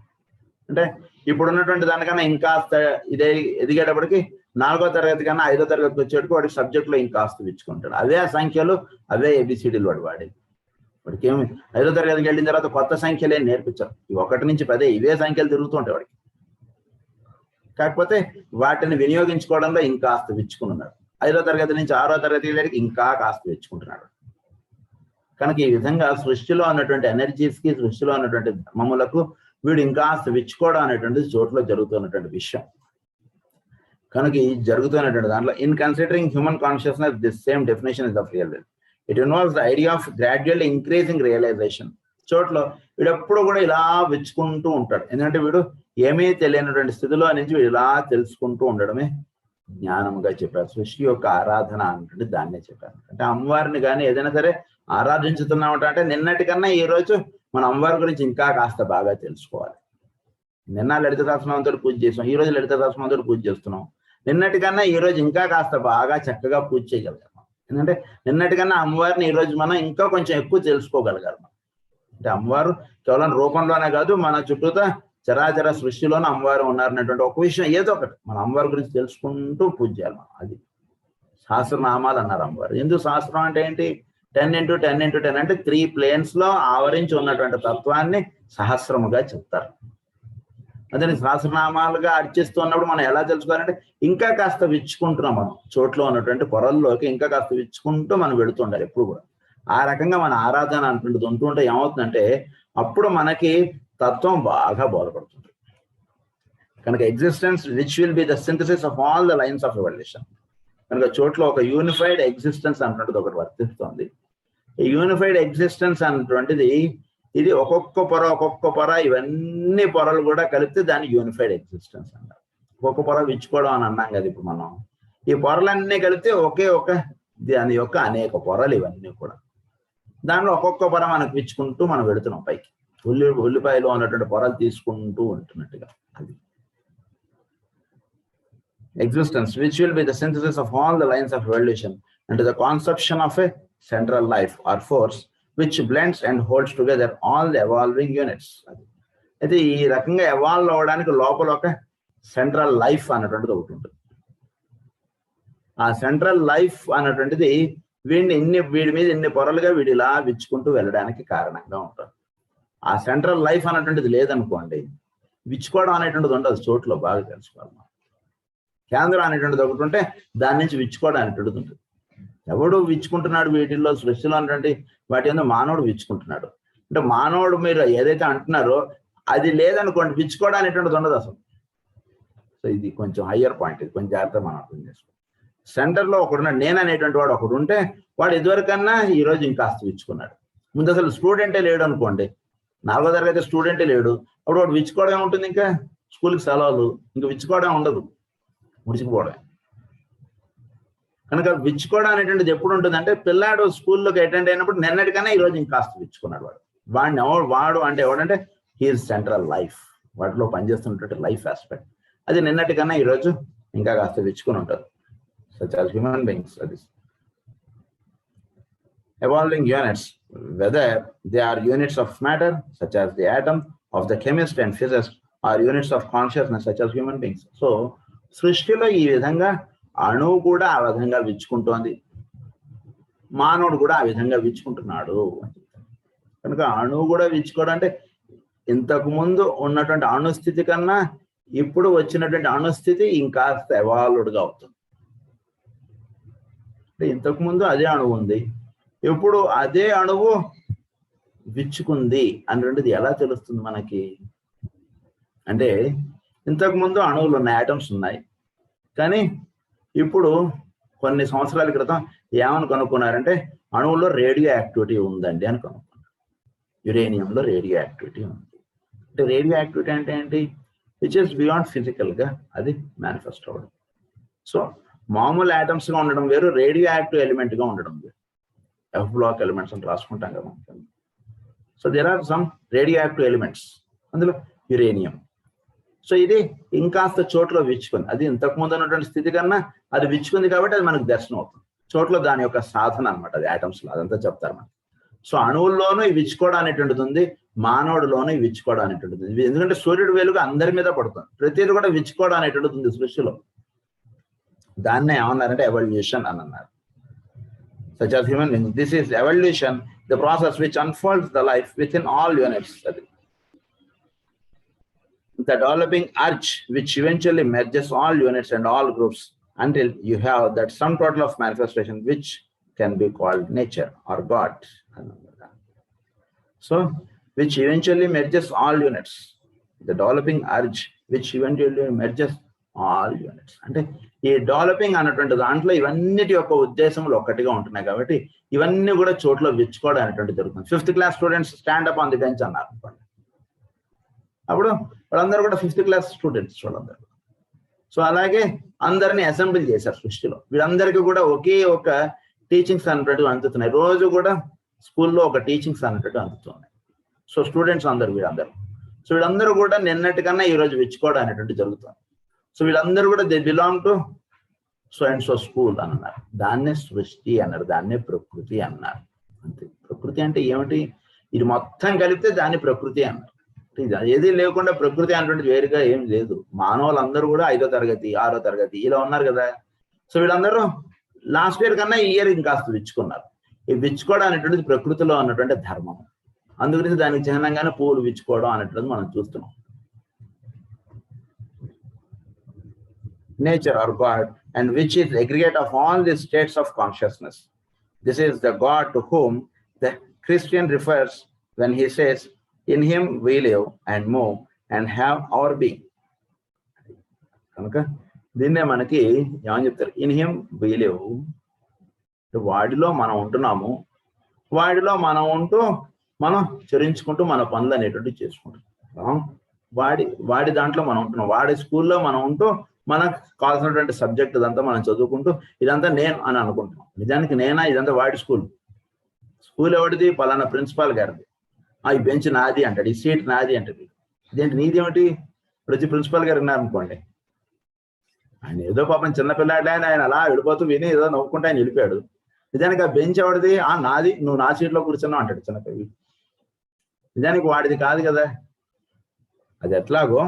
అంటే ఇప్పుడు ఉన్నటువంటి దానికన్నా ఇంకాస్త ఇదే ఎదిగేటప్పటికి 4వ తరగతి కన్నా 5వ తరగతికి వచ్చేటప్పుడు వాడికి సబ్జెక్టులో ఇంకాస్త విచ్చుకుంటాడు. అవే సంఖ్యలు అవే ABCDలు వాడేది. వాడికి ఏమి 5వ తరగతికి వెళ్ళిన తర్వాత కొత్త సంఖ్యలే నేర్పించారు. 1 నుంచి 10 ఇవే సంఖ్యలు తిరుగుతూ ఉంటాయి వాడికి. కాకపోతే వాటిని వినియోగించుకోవడంలో ఇంకాస్త విచ్చుకుని ఉన్నాడు. 5వ తరగతి నుంచి 6వ తరగతి వెళ్ళడానికి ఇంకా కాస్త విచ్చుకుంటున్నాడు. కనుక ఈ విధంగా సృష్టిలో ఉన్నటువంటి ఎనర్జీస్కి సృష్టిలో ఉన్నటువంటి ధర్మములకు వీడు ఇంకాస్త విచ్చుకోవడం అనేటువంటిది చోట్ల జరుగుతున్నటువంటి విషయం. కనుక ఈ జరుగుతున్నటువంటి దాంట్లో in considering human consciousness this same definition is of real. It involves the idea of gradually increasing realisation. చోట్ల వీడు ఎప్పుడు కూడా ఇలా విచ్చుకుంటూ ఉంటాడు. ఎందుకంటే వీడు ఏమీ తెలియనటువంటి స్థితిలో నుంచి వీడు ఇలా తెలుసుకుంటూ ఉండడమే జ్ఞానముగా చెప్పారు. సృష్టి యొక్క ఆరాధన అంటే దాన్నే చెప్పారు. అంటే అమ్మవారిని కానీ ఏదైనా సరే ఆరాధించుతున్నామట అంటే నిన్నటి కన్నా ఈ రోజు మన అమ్మవారి గురించి ఇంకా కాస్త బాగా తెలుసుకోవాలి. నిన్న లలిత సహస్రనామంతో పూజ చేస్తాం, ఈ రోజు లలిత సహస్రనామంతో పూజ చేస్తున్నాం. నిన్నటి కన్నా ఈ రోజు ఇంకా కాస్త బాగా చక్కగా పూజ చేయగలుగుతాం. ఎందుకంటే నిన్నటి కన్నా అమ్మవారిని ఈ రోజు మనం ఇంకా కొంచెం ఎక్కువ తెలుసుకోగలగాలి. అంటే అమ్మవారు కేవలం రూపంలోనే కాదు, మన చుట్టూతా చరాచర సృష్టిలోనే అమ్మవారు ఉన్నారనేటువంటి ఒక విషయం ఏదో ఒకటి మన అమ్మవారి గురించి తెలుసుకుంటూ పూజ చేయాలి. అది సహస్రనామాలు అన్నారు అమ్మవారు. ఎందుకు సహస్రం అంటే ఏంటి? 10x10x10 అంటే 3 planes లో ఆవరించి ఉన్నటువంటి తత్వాన్ని సహస్రముగా చెప్తారు. అదే సహస్రనామాలుగా అర్చిస్తున్నప్పుడు మనం ఎలా తెలుసుకోవాలంటే ఇంకా కాస్త విచ్చుకుంటున్నాం. మనం చోట్లో ఉన్నటువంటి పొరల్లోకి ఇంకా కాస్త విచ్చుకుంటూ మనం వెళుతుండాలి ఎప్పుడు కూడా. ఆ రకంగా మన ఆరాధన అంటుంటుంది ఉంటుంటే ఏమవుతుందంటే అప్పుడు మనకి తత్వం బాగా బోధపడుతుంది. కనుక existence which will be the synthesis of all the lines of evolution. కనుక చోట్ల ఒక యూనిఫైడ్ ఎగ్జిస్టెన్స్ అన్నటువంటిది ఒకటి వర్తిస్తుంది. ఈ యూనిఫైడ్ ఎగ్జిస్టెన్స్ అన్నటువంటిది ఇది ఒక్కొక్క పొర ఇవన్నీ పొరలు కూడా కలిపితే దాన్ని యూనిఫైడ్ ఎగ్జిస్టెన్స్ అన్నారు. ఒక్కొక్క పొర విచ్చుకోవడం అని అన్నాం కదా ఇప్పుడు మనం. ఈ పొరలన్నీ కలిపితే ఒకే ఒక దాని యొక్క అనేక పొరలు ఇవన్నీ కూడా. దానిలో ఒక్కొక్క పొర మనకు విచ్చుకుంటూ మనం వెళుతున్నాం పైకి. ఉల్లిపాయలో ఉన్నటువంటి పొరలు తీసుకుంటూ ఉంటున్నట్టుగా. అది existence which will be the synthesis of all the lines of evolution into the conception of a central life or force which blends and holds together all the evolving units. అయితే ఈ రకంగా ఎవాల్వ్ అవ్వడానికి లోపల ఒక central life అన్నటువంటిది ఒకటి ఉంటుంది. ఆ సెంట్రల్ లైఫ్ అన్నటువంటిది వీడి మీద ఇన్ని పొరలుగా వీడిలా విచ్చుకుంటూ వెళ్ళడానికి కారణంగా ఉంటుంది. ఆ సెంట్రల్ లైఫ్ అన్నటువంటిది లేదనుకోండి, విచ్చుకోవడం అనేటువంటిది ఉండదు. చోట్లో బాగా తెలుసుకోవాలి. కేంద్రం అనేటువంటిది ఒకటి ఉంటే దాని నుంచి విచ్చుకోవడం అనేటువంటిది ఉంటుంది. ఎవడు విచ్చుకుంటున్నాడు వీటిల్లో సృష్టిలో అనేటువంటి వాటి మీద మానవుడు విచ్చుకుంటున్నాడు. అంటే మానవుడు మీరు ఏదైతే అంటున్నారో అది లేదనుకోండి, విచ్చుకోవడం అనేటువంటిది ఉండదు అసలు. సో ఇది కొంచెం హయ్యర్ పాయింట్. ఇది కొంచెం జాగ్రత్తగా మనం అర్థం చేసుకోవాలి. సెంటర్లో ఒకడున్నాడు, నేను అనేటువంటి వాడు ఒకడు ఉంటే వాడు ఇదివరకన్నా ఈరోజు ఇంకాస్త విచ్చుకున్నాడు. ముందు అసలు స్టూడెంటే లేడు అనుకోండి, 4వ తరగతి స్టూడెంటే లేడు, అప్పుడు వాడు విచ్చుకోవడం ఉంటుంది. ఇంకా స్కూల్కి సెలవులు, ఇంకా విచ్చుకోవడం ఉండదు, ముడిచిపోవడం. కనుక విచ్చుకోవడం అనేటువంటిది ఎప్పుడు ఉంటుంది అంటే పిల్లాడు స్కూల్లోకి అటెండ్ అయినప్పుడు నిన్నటికన్నా ఈరోజు ఇంకాస్త విచ్చుకున్నాడు. వాడు అంటే ఎవడంటే హీజ్ సెంట్రల్ లైఫ్, వాటిలో పనిచేస్తున్నటువంటి లైఫ్ ఆస్పెక్ట్. అది నిన్నటికన్నా ఈరోజు ఇంకా కాస్త విచ్చుకుని ఉంటుంది. such as human beings. That is evolving units, whether they are units of matter such as the atom, of the chemist and physicist, or units of consciousness such as human beings. So సృష్టిలో ఈ విధంగా అణువు కూడా ఆ విధంగా విచ్చుకుంటోంది, మానవుడు కూడా ఆ విధంగా విచ్చుకుంటున్నాడు. కనుక అణువు కూడా విచ్చుకోవడం అంటే ఇంతకు ముందు ఉన్నటువంటి అణుస్థితి కన్నా ఇప్పుడు వచ్చినటువంటి అణుస్థితి ఇంకాస్త ఎవాల్వ్డ్గా అవుతుంది. ఇంతకు ముందు అదే అణువు ఉంది, ఇప్పుడు అదే అణువు విచ్చుకుంది అనేటువంటిది ఎలా తెలుస్తుంది మనకి అంటే, ఇంతకు ముందు అణువులు ఉన్నాయి, ఆటమ్స్ ఉన్నాయి. కానీ ఇప్పుడు కొన్ని సంవత్సరాల క్రితం ఏమని కనుక్కున్నారంటే అణువులో రేడియో యాక్టివిటీ ఉందండి అని కనుక్కున్నారు. యురేనియంలో రేడియో యాక్టివిటీ ఉంది. అంటే రేడియో యాక్టివిటీ అంటే ఏంటి? విచ్ ఇస్ బియాండ్ ఫిజికల్గా అది మేనిఫెస్ట్ అవ్వడం. సో మామూలు ఆటమ్స్ గా ఉండడం వేరు, రేడియో యాక్టివ్ ఎలిమెంట్ గా ఉండడం వేరు. ఎఫ్ బ్లాక్ ఎలిమెంట్స్ అని రాసుకుంటాం కదా. So there are some radioactive elements, అందులో యురేనియం. సో ఇది ఇంకాస్త చోట్ల విచ్చుకుంది. అది ఇంతకు ముందు ఉన్నటువంటి స్థితి కన్నా అది విచ్చుకుంది కాబట్టి అది మనకు దర్శనం అవుతుంది. చోట్ల దాని యొక్క సాధన అనమాట, అది ఆటమ్స్ లో అదంతా చెప్తారు మనకి. సో అణువుల్లోనూ ఈ విచ్చుకోవడం అనేటువంటిది ఉంది, మానవుడిలోనూ ఈ విచ్చుకోవడం అనేటువంటిది ఉంది. ఎందుకంటే సూర్యుడు వెలుగు అందరి మీద పడుతుంది, ప్రతిదీ కూడా విచ్చుకోవడం అనేటువంటిది ఉంది సృష్టిలో. దాన్నే ఏమన్నారంటే ఎవల్యూషన్ అని అన్నారు. Such as human beings, this is evolution, the process which unfolds the life within all units. The developing urge which eventually merges all units and all groups until you have that sum total of manifestation which can be called nature or God. So which eventually merges all units, the developing urge which eventually merges all units. అంటే ఈ developing అన్నటువంటి దాంట్లో ఇవన్నిటి యొక్క ఉద్దేశములు ఒక్కటిగా ఉంటున్నాయి కాబట్టి ఇవన్నీ కూడా చోట్ల విచ్చుకోవడం అనేటువంటి జరుగుతుంది. 5th class students stand up on the bench అన్నారు అనుకోండి, అప్పుడు వాళ్ళందరూ కూడా 5th క్లాస్ స్టూడెంట్స్ వాళ్ళందరూ. సో అలాగే అందరినీ అసెంబ్లీ చేశారు సృష్టిలో. వీళ్ళందరికీ కూడా ఒకే ఒక టీచింగ్స్ అన్నట్టు అందుతున్నాయి. రోజు కూడా స్కూల్లో ఒక టీచింగ్స్ అన్నట్టు అందుతున్నాయి. సో స్టూడెంట్స్ అందరు వీళ్ళందరూ, సో వీళ్ళందరూ కూడా నిన్నటికన్నా ఈ రోజు విచ్చుకోవడం అనేటువంటి జరుగుతుంది. సో వీళ్ళందరూ కూడా they belong to so and so school అని అన్నారు. దాన్నే సృష్టి అన్నారు, దాన్నే ప్రకృతి అన్నారు. అంతే. ప్రకృతి అంటే ఏమిటి? ఇది మొత్తం కలిపితే దాన్ని ప్రకృతి అన్నారు. ఏది లేకుండా ప్రకృతి అనేటువంటిది వేరుగా ఏం లేదు. మానవులందరూ కూడా 5వ తరగతి 6వ తరగతి ఇలా ఉన్నారు కదా. సో వీళ్ళందరూ లాస్ట్ ఇయర్ కన్నా ఈ ఇయర్ ఇంకాస్త విచ్చుకున్నారు. ఈ విచ్చుకోవడం అనేటువంటిది ప్రకృతిలో ఉన్నటువంటి ధర్మం. అందుగురించి దానికి చిహ్నంగానే పువ్వులు విచ్చుకోవడం అనేటువంటిది మనం చూస్తున్నాం. Nature or God, and which is the aggregate of all the states of consciousness. This is the God to whom the Christian refers when he says, in him we live and move and have our being. కనుక దీన్నే మనకి ఏమని చెప్తారు? In him we live, వాడిలో మనం ఉంటున్నాము, వాడిలో మనం ఉంటూ మనం చరించుకుంటూ మన పనులు అనేటువంటివి చేసుకుంటాం. వాడి దాంట్లో మనం ఉంటున్నాం, వాడి స్కూల్లో మనం ఉంటూ మనకు కావాల్సినటువంటి సబ్జెక్ట్ ఇదంతా మనం చదువుకుంటూ ఇదంతా నేను అని అనుకుంటున్నాం. నిజానికి నేనా? ఇదంతా వాడి స్కూల్ ఎవరిది? పలానా ప్రిన్సిపాల్ గారిది. ఈ బెంచ్ నాది అంటాడు, ఈ సీట్ నాది అంటది. ఇదేంటి నీది ఏమిటి? ప్రతి ప్రిన్సిపాల్ గారు ఉన్నారనుకోండి, ఆయన ఏదో పాపం చిన్నపిల్లాడే ఆయన అలా వెళ్ళిపోతూ విని ఏదో నవ్వుకుంటే ఆయన వెళ్ళిపోయాడు. నిజానికి ఆ బెంచ్ ఎవరిది? నాది, నువ్వు నా సీట్లో కూర్చున్నావు అంటాడు చిన్నపిల్ల. నిజానికి వాడిది కాదు కదా. అది ఎట్లాగో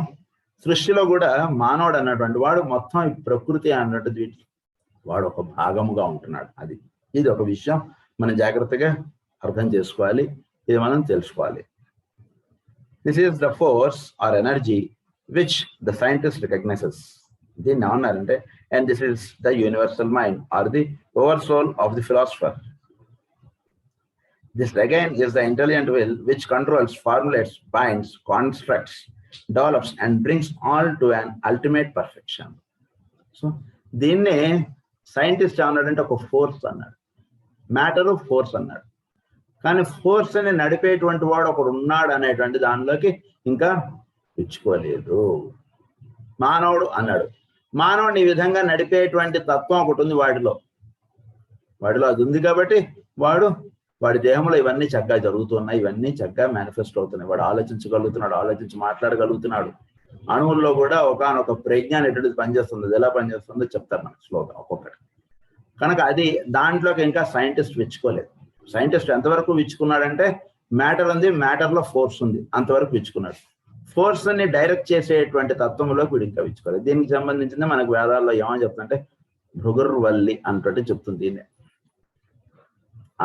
సృష్టిలో కూడా మానవుడు అన్నటువంటి వాడు మొత్తం ఈ ప్రకృతి అన్నట్టు వాడు ఒక భాగముగా ఉంటున్నాడు. ఇది ఒక విషయం మనం జాగ్రత్తగా అర్థం చేసుకోవాలి, ఇది మనం తెలుసుకోవాలి. This is the force or energy which the scientist recognises. దీన్ని ఏమన్నారంటే, and this is the universal mind or the over soul of the philosopher. This again is the intelligent will which controls, formulates, binds, constructs, develops and brings all to an ultimate perfection. So దీన్నే scientist అన్నాడంటే ఒక force అన్నాడు, matter force అన్నాడు. కానీ force అని నడిపేటువంటి వాడు ఒకడు ఉన్నాడు అనేటువంటి దానిలోకి ఇంకా తెచ్చుకోలేదు. మానవుడు అన్నాడు. మానవుడిని ఈ విధంగా నడిపేటువంటి తత్వం ఒకటి ఉంది వాడిలో అది ఉంది కాబట్టి వాడి దేహంలో ఇవన్నీ చక్కగా జరుగుతున్నాయి, ఇవన్నీ చక్కగా మేనిఫెస్ట్ అవుతున్నాయి. వాడు ఆలోచించగలుగుతున్నాడు, ఆలోచించి మాట్లాడగలుగుతున్నాడు. అణువుల్లో కూడా ఒకనొక ప్రజ్ఞ అనేటువంటిది పనిచేస్తుంది. అది ఎలా పనిచేస్తుందో చెప్తారు మనకు స్లోగా ఒక్కొక్కటి. కనుక అది దాంట్లోకి ఇంకా సైంటిస్ట్ విచ్చుకోలేదు. సైంటిస్ట్ ఎంతవరకు విచ్చుకున్నాడంటే, మ్యాటర్ ఉంది, మ్యాటర్లో ఫోర్స్ ఉంది, అంతవరకు విచ్చుకున్నాడు. ఫోర్స్ ని డైరెక్ట్ చేసేటువంటి తత్వంలోకి వీడు ఇంకా విచ్చుకోలేదు. దీనికి సంబంధించింది మనకు వేదాల్లో ఏమని చెప్తుందంటే భృగుర్వల్లి అంటూ చెప్తుంది. దీన్ని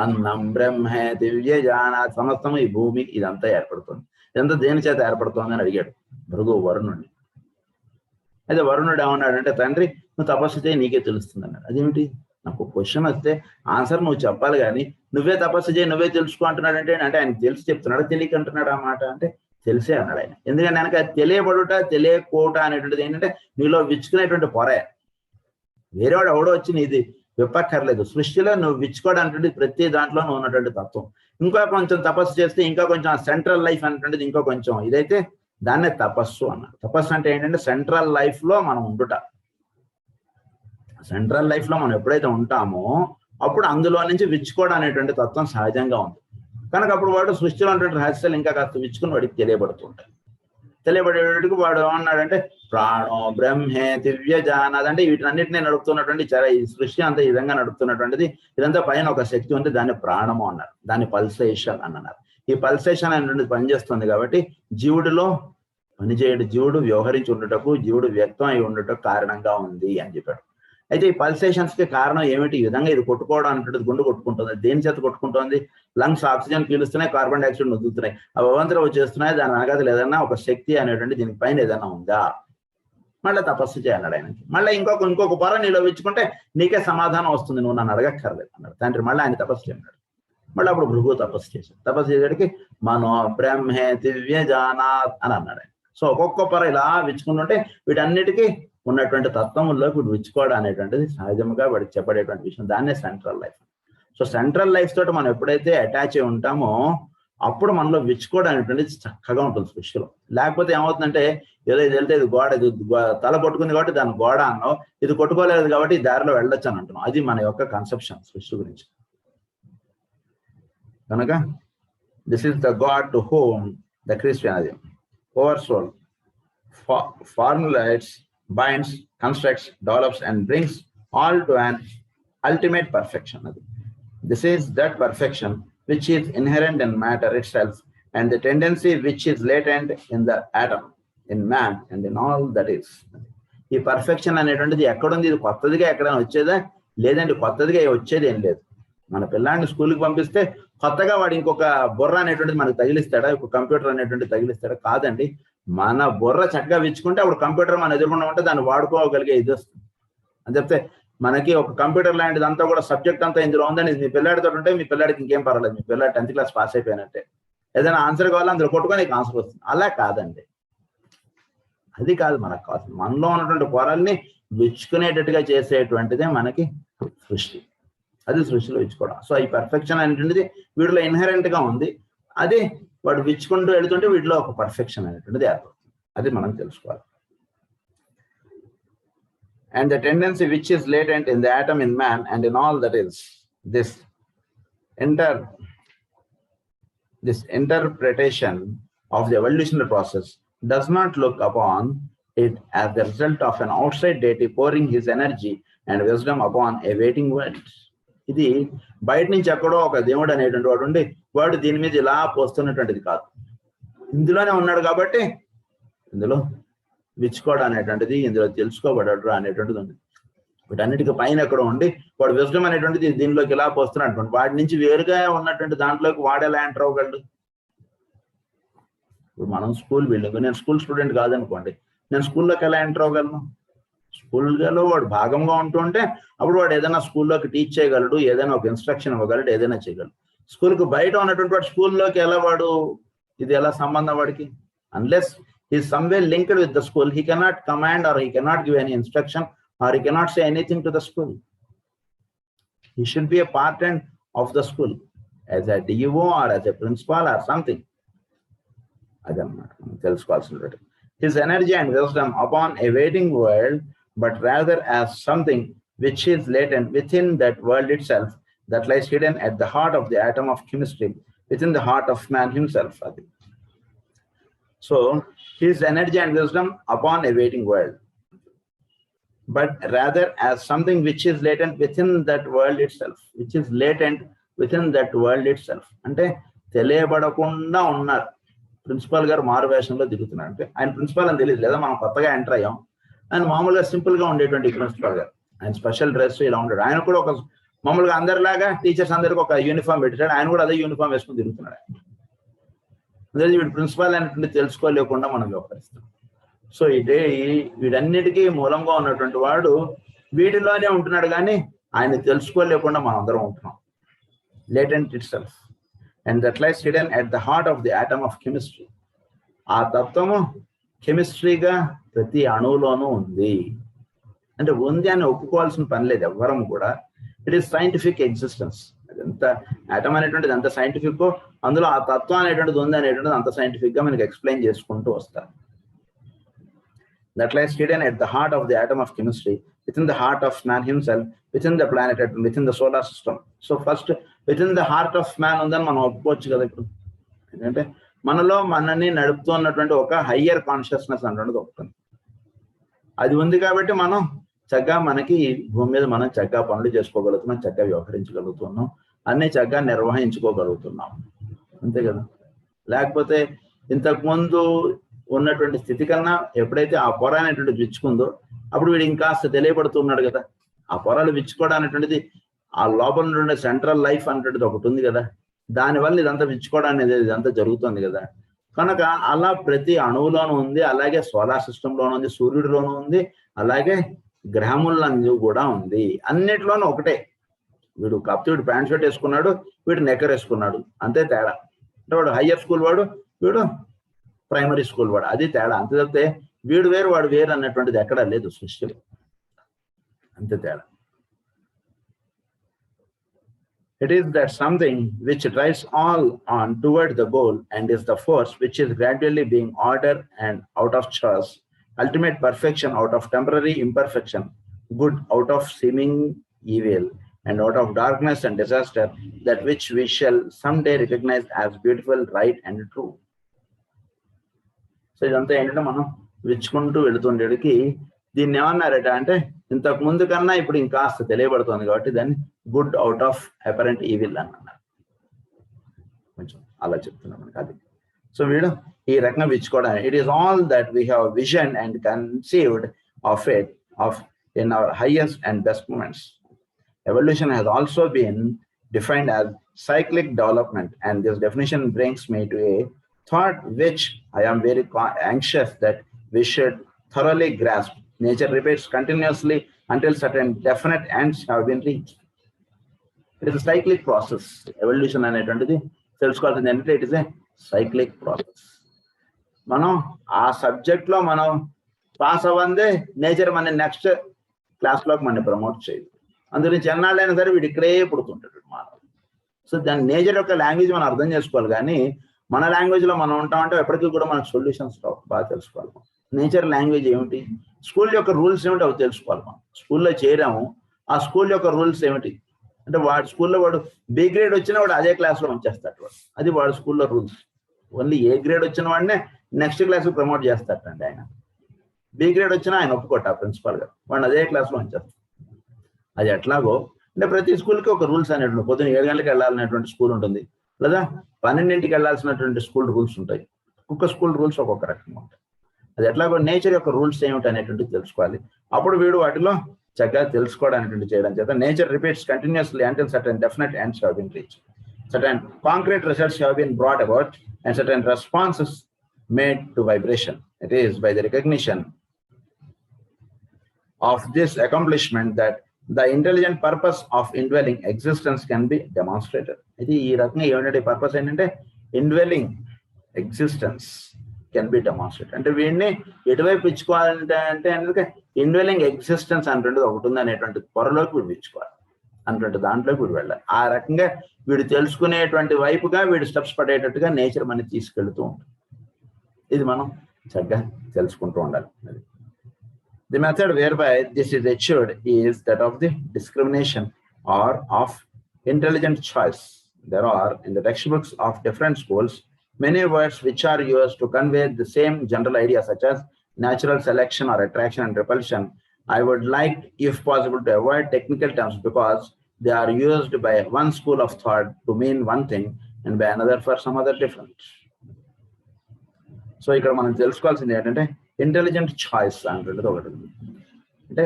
అన్నం బ్రహ్మే దివ్య జానాత్, సమస్తము ఈ భూమి ఇదంతా ఏర్పడుతుంది. ఇదంతా దేని చేత ఏర్పడుతుంది అని అడిగాడు భృగు వరుణుడిని. అయితే వరుణుడు ఏమన్నాడంటే, తండ్రి నువ్వు తపస్సు చేయి నీకే తెలుస్తుంది అన్నాడు. అదేమిటి? నాకు క్వశ్చన్ వస్తే ఆన్సర్ నువ్వు చెప్పాలి కానీ నువ్వే తపస్సు చేయి నువ్వే తెలుసుకో అంటున్నాడు. అంటే ఆయనకు తెలిసి చెప్తున్నాడు, తెలియక అంటున్నాడు ఆ మాట అంటే తెలిసే అన్నాడు ఆయన. ఎందుకంటే ఆయనకు తెలియబడుట తెలియకోట అనేటువంటిది ఏంటంటే నీలో విచ్చుకునేటువంటి పొరే. వేరేవాడు ఎవడో వచ్చి నీది విప్పక్కర్లేదు. సృష్టిలో నువ్వు విచ్చుకోవడానికి ప్రతి దాంట్లోనూ ఉన్నటువంటి తత్వం. ఇంకా కొంచెం తపస్సు చేస్తే ఇంకా కొంచెం సెంట్రల్ లైఫ్ అనేటువంటిది ఇంకో కొంచెం ఇదైతే దాన్నే తపస్సు అన్నారు. తపస్సు అంటే ఏంటంటే సెంట్రల్ లైఫ్ లో మనం ఉండుట. సెంట్రల్ లైఫ్ లో మనం ఎప్పుడైతే ఉంటామో అప్పుడు అందులో నుంచి విచ్చుకోవడం అనేటువంటి తత్వం సహజంగా ఉంది. కనుక అప్పుడు వాడు సృష్టిలో ఉన్నటువంటి రహస్యాలు ఇంకా కాస్త విచ్చుకుని వాడికి తెలియబడుతుంటాయి. తెలియబడేటికి వాడు ఏమన్నాడంటే ప్రాణో బ్రహ్మే దివ్య జానాద్, అంటే వీటన్నిటినీ నడుపుతున్నటువంటి ఈ సృష్టి అంతా ఈ విధంగా నడుపుతున్నటువంటిది ఇదంతా పైన ఒక శక్తి ఉంది, దాన్ని ప్రాణము అన్నారు, దాన్ని పల్సేషన్ అని అన్నారు. ఈ పల్సేషన్ అనేటువంటిది పనిచేస్తుంది కాబట్టి జీవుడిలో పనిచేయడు, జీవుడు వ్యవహరించి ఉండటకు, జీవుడు వ్యక్తం అయి ఉండటకు కారణంగా ఉంది అని చెప్పాడు. అయితే ఈ పల్సేషన్స్ కి కారణం ఏమిటి? ఈ విధంగా ఇది కొట్టుకోవడం అనేటువంటిది గుండె కొట్టుకుంటుంది. దేని చేత కొట్టుకుంటుంది? లంగ్స్ ఆక్సిజన్ పీలుస్తున్నాయి, కార్బన్ డైఆక్సైడ్ వదులుతున్నాయి, అవి అవంతరం వచ్చేస్తున్నాయి. దాని వెనకాల ఏదైనా ఒక శక్తి అనేటువంటి దీనిపైన ఏదైనా ఉందా? మళ్ళీ తపస్సు చేయాలన్నాడు ఆయనకి. మళ్ళీ ఇంకొక పొర నీలో విచ్చుకుంటే నీకే సమాధానం వస్తుంది, నువ్వు నన్ను అడగక్కర్లేదు అన్నాడు తండ్రి. మళ్ళీ ఆయన తపస్సు చేయన్నాడు. మళ్ళీ అప్పుడు భృగు తపస్సు చేశాడు. తపస్సు చేసేటికి మనో బ్రహ్మే దివ్య జానాత్ అని అన్నాడు ఆయన. సో ఒక్కొక్క పొర ఇలా విచ్చుకుంటుంటే వీటన్నిటికీ ఉన్నటువంటి తత్వముల్లో వీడు విచ్చుకోవడం అనేటువంటిది సహజముగా వాడికి చెప్పడేటువంటి విషయం. దాన్నే central life. So central life తోటి మనం ఎప్పుడైతే అటాచ్ అయి ఉంటామో అప్పుడు మనలో విచ్చుకోవడం అనేటువంటిది చక్కగా ఉంటుంది సృష్టిలో. లేకపోతే ఏమవుతుందంటే ఏదో ఇది వెళ్తే ఇది గోడ, ఇది తల కొట్టుకుంది కాబట్టి దాని గోడ అన్నావు, ఇది కొట్టుకోలేదు కాబట్టి ఈ దారిలో వెళ్ళొచ్చు అని అంటున్నాం. అది మన యొక్క కన్సెప్షన్ సృష్టి గురించి. కనుక this is the God to home the Christianism over soul formulates, binds, constructs, develops and brings all to an ultimate perfection. This is that perfection which is inherent in matter itself and the tendency which is latent in the atom, in man and in all that is. ఈ perfection అనేటువంటిది ఎక్కడుంది? ఇది కొత్తదిగా ఎక్కడైనా వచ్చేదా? లేదంటే కొత్తదిగా వచ్చేది ఏం లేదు. మన పిల్లాడిని స్కూల్కి పంపిస్తే కొత్తగా వాడు ఇంకొక బుర్ర అనేటువంటిది మనకు తగిలిస్తాడా? ఒక కంప్యూటర్ అనేటువంటిది తగిలిస్తాడా? కాదండి. మన బుర్ర చక్కగా విచ్చుకుంటే అప్పుడు కంప్యూటర్ మన ఎదుర్కొండా ఉంటే దాన్ని వాడుకోగలిగే ఇది వస్తుంది అని చెప్తే, మనకి ఒక కంప్యూటర్ లాంటిది అంతా కూడా సబ్జెక్ట్ అంతా ఇందులో ఉందని మీ పిల్లాడితో ఉంటే మీ పిల్లాడికి ఇంకేం పర్వాలేదు, మీ పిల్లాడి 10th క్లాస్ పాస్ అయిపోయినట్టే. ఏదైనా ఆన్సర్ కావాలో అందులో కొట్టుకొని నీకు ఆన్సర్ వస్తుంది. అలా కాదండి, అది కాదు మనకు కావాల్సింది. మనలో ఉన్నటువంటి పొరల్ని విచ్చుకునేటట్టుగా చేసేటువంటిదే మనకి సృష్టి. అది సృష్టిలో విచ్చుకోవడం. సో ఈ పర్ఫెక్షన్ అనేటువంటిది వీడిలో ఇన్హెరెంట్ గా ఉంది. అది వాడు విచ్చుకుంటూ వెళుతుంటే వీటిలో ఒక పర్ఫెక్షన్ అనేటువంటిది ఏర్పడుతుంది. అది మనం తెలుసుకోవాలి. And the tendency which is latent in the atom, in man and in all that is, this interpretation of the evolutionary process does not look upon it as the result of an outside deity pouring his energy and wisdom upon a waiting world. ఇది బయట నుంచి ఎక్కడో ఒక దేవుడు అనేటువంటి వాడు ఉండి వాడు దీని మీద ఇలా పోస్తున్నటువంటిది కాదు. ఇందులోనే ఉన్నాడు కాబట్టి ఇందులో విచ్చుకోవడం అనేటువంటిది, ఇందులో తెలుసుకోబడడు అనేటువంటిది ఉంది. వీటన్నిటికీ పైన ఎక్కడ ఉండి వాడు విజ్డమ్ అనేటువంటిది దీనిలోకి ఇలా పోస్తున్నట్టు, వాడి నుంచి వేరుగా ఉన్నటువంటి దాంట్లోకి వాడు ఎలా ఎంటర్ అవ్వగలడు? ఇప్పుడు మనం స్కూల్ బిల్డింగ్, నేను స్కూల్ స్టూడెంట్ కాదనుకోండి, నేను స్కూల్లోకి ఎలా ఎంటర్ అవ్వగలను? స్కూల్లో వాడు భాగంగా ఉంటుంటే అప్పుడు వాడు ఏదైనా స్కూల్లోకి టీచ్ చేయగలడు, ఏదైనా ఒక ఇన్స్ట్రక్షన్ ఇవ్వగలడు, ఏదైనా చేయగలడు. స్కూల్కి బయట ఉన్నటువంటి వాడు స్కూల్లోకి ఎలా వాడు, ఇది ఎలా సంబంధం వాడికి? Unless he is somewhere linked with the school, he cannot command or he cannot give any instruction or he cannot say anything to the school. He should be a part of the school as a DO or as a principal or something. His energy and wisdom upon a waiting world, but rather as something which is latent within that world itself, that lies hidden at the heart of the atom of chemistry, within the heart of man himself. So his energy and wisdom upon a waiting world, but rather as something which is latent within that world itself, which is latent within that world itself. అంటే తెలియబడకుండా ఉన్నారు. Principal గారు మారు వేషంలో దిగుతున్నారు అంటే ఆయన principal అని తెలియదు, లేదా మనం కొత్తగా ఎంటర్ అయ్యాం. ఆయన మామూలుగా సింపుల్ గా ఉండేటువంటి ప్రిన్సిపాల్ గారు, ఆయన స్పెషల్ డ్రెస్ ఇలా ఉంటాడు. ఆయన కూడా ఒక మామూలుగా అందరిలాగా టీచర్స్ అందరికి ఒక యూనిఫామ్ పెట్టాడు, ఆయన కూడా అదే యూనిఫామ్ వేసుకుని తిరుగుతున్నాడు. వీడు ప్రిన్సిపాల్ అనేటువంటి తెలుసుకోలేకుండా మనం వ్యవహరిస్తాం. సో ఇదే వీటన్నిటికీ మూలంగా ఉన్నటువంటి వాడు వీటిలోనే ఉంటున్నాడు, కానీ ఆయన తెలుసుకోలేకుండా మనం అందరం ఉంటున్నాం. Latent it self and that lies hidden at the heart of the atom of chemistry. ఆ తత్వము కెమిస్ట్రీగా ప్రతి అణువులోనూ ఉంది. అంటే ఉంది అని ఒప్పుకోవాల్సిన పని లేదు ఎవ్వరం కూడా. It is scientific existence. అదంతా ఆటమ్ అనేటువంటిది అంత సైంటిఫిక్, అందులో ఆ తత్వం అనేటువంటిది ఉంది అనేటువంటిది అంత సైంటిఫిక్ గా మనకి ఎక్స్ప్లెయిన్ చేసుకుంటూ వస్తారు. That lies hidden at the heart of the atom of chemistry, within the heart of man himself, within the planet, within the solar system. So first within the heart of man ఉందని మనం ఒప్పుకోవచ్చు కదా. ఇప్పుడు ఎందుకంటే మనలో మనని నడుపుతున్నటువంటి ఒక higher consciousness అనేటువంటిది ఒకటి, అది ఉంది కాబట్టి మనం చక్కగా మనకి భూమి మీద మనం చక్కగా పనులు చేసుకోగలుగుతున్నాం, చక్కగా వ్యవహరించగలుగుతున్నాం, అన్ని చక్కగా నిర్వహించుకోగలుగుతున్నాం, అంతే కదా. లేకపోతే ఇంతకుముందు ఉన్నటువంటి స్థితి కన్నా ఎప్పుడైతే ఆ పొర అనేటువంటి విచ్చుకుందో అప్పుడు వీడు ఇంకాస్త తెలియబడుతున్నాడు కదా. ఆ పొరలు విచ్చుకోవడం అనేటువంటిది ఆ లోపల నుండి సెంట్రల్ లైఫ్ అనేటువంటిది ఒకటి ఉంది కదా, దానివల్ల ఇదంతా విచ్చుకోవడం అనేది ఇదంతా జరుగుతుంది కదా. కనుక అలా ప్రతి అణువులోనూ ఉంది, అలాగే సోలార్ సిస్టంలోనూ ఉంది, సూర్యుడిలోనూ ఉంది, అలాగే గ్రహములందు కూడా ఉంది. అన్నిటిలోనూ ఒకటే. వీడు కాకపోతే వీడు ప్యాంట్ షర్ట్ వేసుకున్నాడు, వీడు నెక్కర్ వేసుకున్నాడు, అంతే తేడా. అంటే వాడు హయ్యర్ స్కూల్ వాడు, వీడు ప్రైమరీ స్కూల్ వాడు, అది తేడా. అంతే తప్పితే వీడు వేరు వాడు వేరు అన్నటువంటిది ఎక్కడా లేదు సృష్టిలో, అంతే తేడా. It is that something which drives all on toward the goal and is the force which is gradually being ordered and out of choice, ultimate perfection out of temporary imperfection, good out of seeming evil, and out of darkness and disaster, that which we shall someday recognize as beautiful, right, and true. So ఇదంతా ఏంటంటే మనం విచ్చుకుంటూ వెళుతుండేటికి దీన్ని ఏమన్నారట అంటే ఇంతకు ముందు కన్నా ఇప్పుడు ఇంకాస్త తెలియబడుతుంది కాబట్టి దాన్ని good out of apparent evil అని అన్నారు. కొంచెం అలా చెప్తున్నాం మనకి అది. సో వీడు ఈ రకంగా విచ్చుకోవడం, it is all that we have vision and conceived of it of in our highest and best moments. Evolution has also been defined as cyclic development, and this definition brings me to a thought which I am very anxious that we should thoroughly grasp. Nature repeats continuously until certain definite ends have been reached. It is a cyclic process. Evolution అనేటువంటిది తెలుసుకోవాల్సింది ఏంటంటే it is a cyclic process. మనం ఆ సబ్జెక్ట్లో మనం pass అవ్వందే nature మన next క్లాస్లోకి మనం promote చేయదు. అందుగురించి ఎన్నాళ్ళైనా సరే వీడు ఇక్కడే పుడుతుంటాడు మానవుడు. సో దాని నేచర్ యొక్క లాంగ్వేజ్ మనం అర్థం చేసుకోవాలి, కానీ మన లాంగ్వేజ్లో మనం ఉంటామంటే ఎప్పటికీ కూడా మనకు సొల్యూషన్స్ రావు. బాగా తెలుసుకోవాలి. నేచర్ లాంగ్వేజ్ ఏమిటి, స్కూల్ యొక్క రూల్స్ ఏమిటి అవి తెలుసుకోవాలి. మనం స్కూల్లో చేరాము, ఆ స్కూల్ యొక్క రూల్స్ ఏమిటి అంటే వాడు స్కూల్లో వాడు బి గ్రేడ్ వచ్చినా వాడు అదే క్లాస్లో ఉంచేస్తాడు. వాడు అది వాడు స్కూల్లో రూల్స్. ఓన్లీ ఏ గ్రేడ్ వచ్చిన వాడినే నెక్స్ట్ క్లాస్కి ప్రమోట్ చేస్తాడండి ఆయన. బి గ్రేడ్ వచ్చినా ఆయన ఒప్పుకోట ప్రిన్సిపాల్ గారు, వాడిని అదే క్లాస్లో ఉంచేస్తాడు. అది ఎట్లాగో అంటే ప్రతి స్కూల్కి ఒక రూల్స్ అనేటువంటి, పొద్దున్న 7 గంటలకు వెళ్ళాలనేటువంటి స్కూల్ ఉంటుంది, లేదా 12ంటికి వెళ్ళాల్సినటువంటి స్కూల్ రూల్స్ ఉంటాయి. ఒక్కొక్క స్కూల్ రూల్స్ ఒక్కొక్క రకంగా ఉంటాయి. అది ఎట్లాగో నేచర్ యొక్క రూల్స్ ఏమిటి అనేటువంటి తెలుసుకోవాలి. అప్పుడు వీడు వాటిలో చక్కగా తెలుసుకోవడానికి చేయడం చేత nature repeats continuously until certain definite ends have been reached. Certain concrete results have been brought about and certain responses made to vibration. It is by the recognition of this accomplishment that the intelligent purpose of indwelling existence can be demonstrated. ఇది ఈ రకంగా ఏమంటే purpose ఏంటంటే indwelling existence can be demonstrated. అంటే వీడిని ఎటువైపు ఇచ్చుకోవాలంటే అంటే అందుకే indwelling existence అనేటువంటిది ఒకటి ఉంది అనేటువంటి పొరలోకి వీడు ఇచ్చుకోవాలి, అనేటువంటి దాంట్లోకి వీడు వెళ్ళాలి. ఆ రకంగా వీడు తెలుసుకునేటువంటి వైపుగా వీడు స్టెప్స్ పడేటట్టుగా నేచర్ మనకి తీసుకెళ్తూ ఉంటుంది. ఇది మనం చక్కగా తెలుసుకుంటూ ఉండాలి. The method whereby this is achieved is that of the discrimination or of intelligent choice. There are in the textbooks of different schools many words which are used to convey the same general idea, such as natural selection or attraction and repulsion. I would like, if possible, to avoid technical terms because they are used by one school of thought to mean one thing and by another for some other different. So ఇక్కడ మనం తెలుసుకోవాల్సింది ఏంటంటే intelligent choice అనేటువంటిది ఒకటి ఉంది. అంటే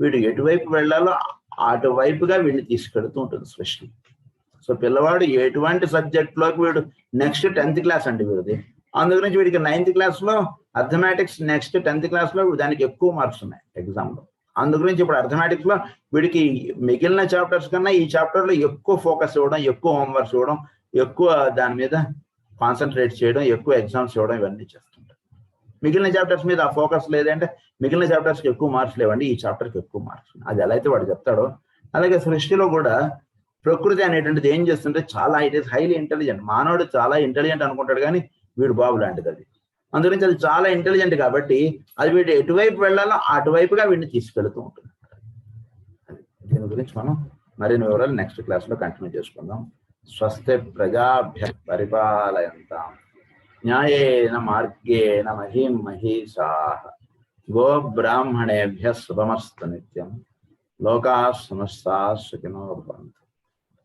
వీడు ఎటువైపు వెళ్ళాలో అటువైపుగా వీడిని తీసుకెడుతూ ఉంటుంది సృష్టి. సో పిల్లవాడు ఎటువంటి సబ్జెక్ట్లోకి వీడు నెక్స్ట్ 10th క్లాస్ అండి వీడిది, అందుగురించి వీడికి 9th క్లాస్లో అర్థమెటిక్స్, నెక్స్ట్ 10th క్లాస్లో దానికి ఎక్కువ మార్క్స్ ఉన్నాయి ఎగ్జామ్లో. అందుగురించి ఇప్పుడు అర్థమెటిక్స్లో వీడికి మిగిలిన చాప్టర్స్ కన్నా ఈ చాప్టర్లో ఎక్కువ ఫోకస్ ఇవ్వడం, ఎక్కువ హోంవర్క్స్ ఇవ్వడం, ఎక్కువ దాని మీద కాన్సన్ట్రేట్ చేయడం, ఎక్కువ ఎగ్జామ్స్ ఇవ్వడం, ఇవన్నీ చేస్తుంటారు. మిగిలిన చాప్టర్స్ మీద ఆ ఫోకస్ లేదంటే మిగిలిన చాప్టర్స్కి ఎక్కువ మార్క్స్ లేవండి, ఈ చాప్టర్కి ఎక్కువ మార్క్స్. అది ఎలా అయితే వాడు చెప్తాడో అలాగే సృష్టిలో కూడా ప్రకృతి అనేటువంటిది ఏం చేస్తుంటే చాలా ఇట్ ఈస్ హైలీ ఇంటెలిజెంట్. మానవుడు చాలా ఇంటెలిజెంట్ అనుకుంటాడు కానీ వీడు బాబు లాంటిది అది. అందుగురించి అది చాలా ఇంటెలిజెంట్ కాబట్టి అది వీడు ఎటువైపు వెళ్ళాలో అటువైపుగా వీడిని తీసుకెళ్తూ ఉంటుంది. దీని గురించి మనం మరిన్ని వివరాలు నెక్స్ట్ క్లాస్లో కంటిన్యూ చేసుకుందాం. స్వస్తి ప్రజాభ్య పరిపాలయంతాం న్యాయేన మార్గేణ మహీం మహీషాః గోబ్రాహ్మణేభ్యః శుభమస్తు నిత్యం. లోకాః సమస్తాః సుఖినో భవంతు.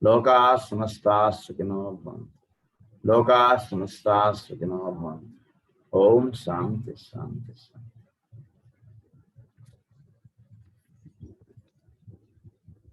లోకాః సమస్తాః సుఖినో భవంతు. లోకాః సమస్తాః సుఖినో భవంతు. ఓం శాంతి శాంతి శాంతి.